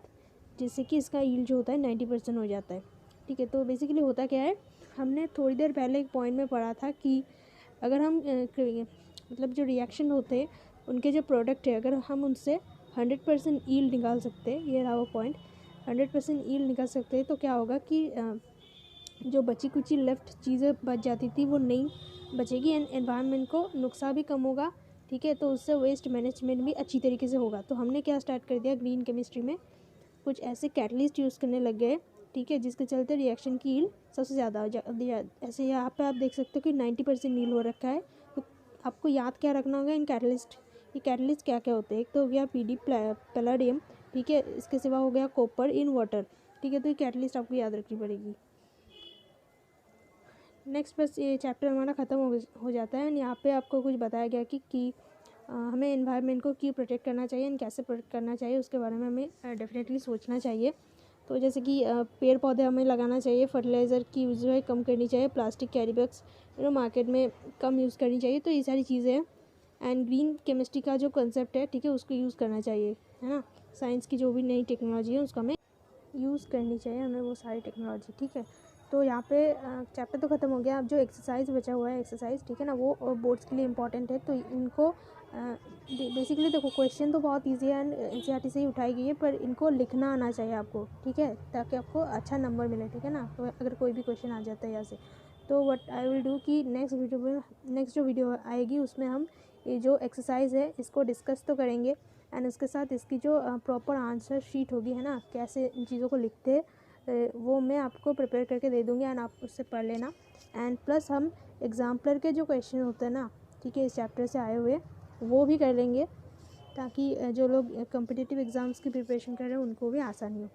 जिससे कि इसका यील्ड जो होता है 90% हो जाता है, ठीक है। तो बेसिकली होता क्या है, हमने थोड़ी देर पहले एक पॉइंट में पढ़ा था कि अगर हम मतलब जो रिएक्शन होते हैं उनके जो प्रोडक्ट है, अगर हम उनसे 100% ईल्ड निकाल सकते हैं, ये रहा वो पॉइंट, 100% ईल्ड निकाल सकते हैं, तो क्या होगा कि जो बची कुची लेफ्ट चीज़ें बच जाती थी वो नहीं बचेगी एंड एनवायरनमेंट को नुकसान भी कम होगा, ठीक है। तो उससे वेस्ट मैनेजमेंट भी अच्छी तरीके से होगा। तो हमने क्या स्टार्ट कर दिया, ग्रीन केमिस्ट्री में कुछ ऐसे कैटलिस्ट यूज़ करने लग गए, ठीक है, जिसके चलते रिएक्शन की ईल्ड सबसे ज़्यादा हो ऐसे यहाँ पे आप देख सकते हो कि 90% ईल्ड हो रखा है। तो आपको याद क्या रखना होगा इन कैटलिस्ट, ये कैटलिस्ट क्या क्या होते हैं। एक तो हो गया पीडी पैलाडियम, ठीक है, इसके सिवा हो गया कॉपर इन वाटर, ठीक है। तो ये कैटलिस्ट आपको याद रखनी पड़ेगी। नेक्स्ट बस ये चैप्टर हमारा ख़त्म हो जाता है एंड यहाँ पे आपको कुछ बताया गया कि हमें एनवायरनमेंट को क्यों प्रोटेक्ट करना चाहिए एंड कैसे प्रोटेक्ट करना चाहिए, उसके बारे में हमें डेफिनेटली सोचना चाहिए। तो जैसे कि पेड़ पौधे हमें लगाना चाहिए, फर्टिलाइज़र की यूज़ जो है कम करनी चाहिए, प्लास्टिक कैरी बैग्स मार्केट में कम यूज़ करनी चाहिए। तो ये सारी चीज़ें हैं एंड ग्रीन केमिस्ट्री का जो कंसेप्ट है, ठीक है, उसको यूज़ करना चाहिए, है ना। साइंस की जो भी नई टेक्नोलॉजी है उसको हमें यूज़ करनी चाहिए, हमें वो सारी टेक्नोलॉजी, ठीक है। तो यहाँ पे चैप्टर तो ख़त्म हो गया। अब जो एक्सरसाइज बचा हुआ है एक्सरसाइज, ठीक है ना, वो बोर्ड्स के लिए इंपॉर्टेंट है। तो इनको बेसिकली देखो क्वेश्चन तो बहुत इजी है एंड एनसीईआरटी से ही उठाई गई है, पर इनको लिखना आना चाहिए आपको, ठीक है, ताकि आपको अच्छा नंबर मिले, ठीक है ना। तो अगर कोई भी क्वेश्चन आ जाता है यहाँ से, तो व्हाट आई विल डू कि नेक्स्ट जो वीडियो आएगी उसमें हम ये जो एक्सरसाइज है इसको डिस्कस तो करेंगे एंड उसके साथ इसकी जो प्रॉपर आंसर शीट होगी, है ना, कैसे इन चीज़ों को लिखते हैं, वो मैं आपको प्रिपेयर करके दे दूँगी एंड आप उससे पढ़ लेना। एंड प्लस हम एग्जाम्पलर के जो क्वेश्चन होते हैं ना, ठीक है, इस चैप्टर से आए हुए वो भी कर लेंगे, ताकि जो लोग कॉम्पिटिटिव एग्ज़ाम्स की प्रिपरेशन कर रहे हैं उनको भी आसानी हो।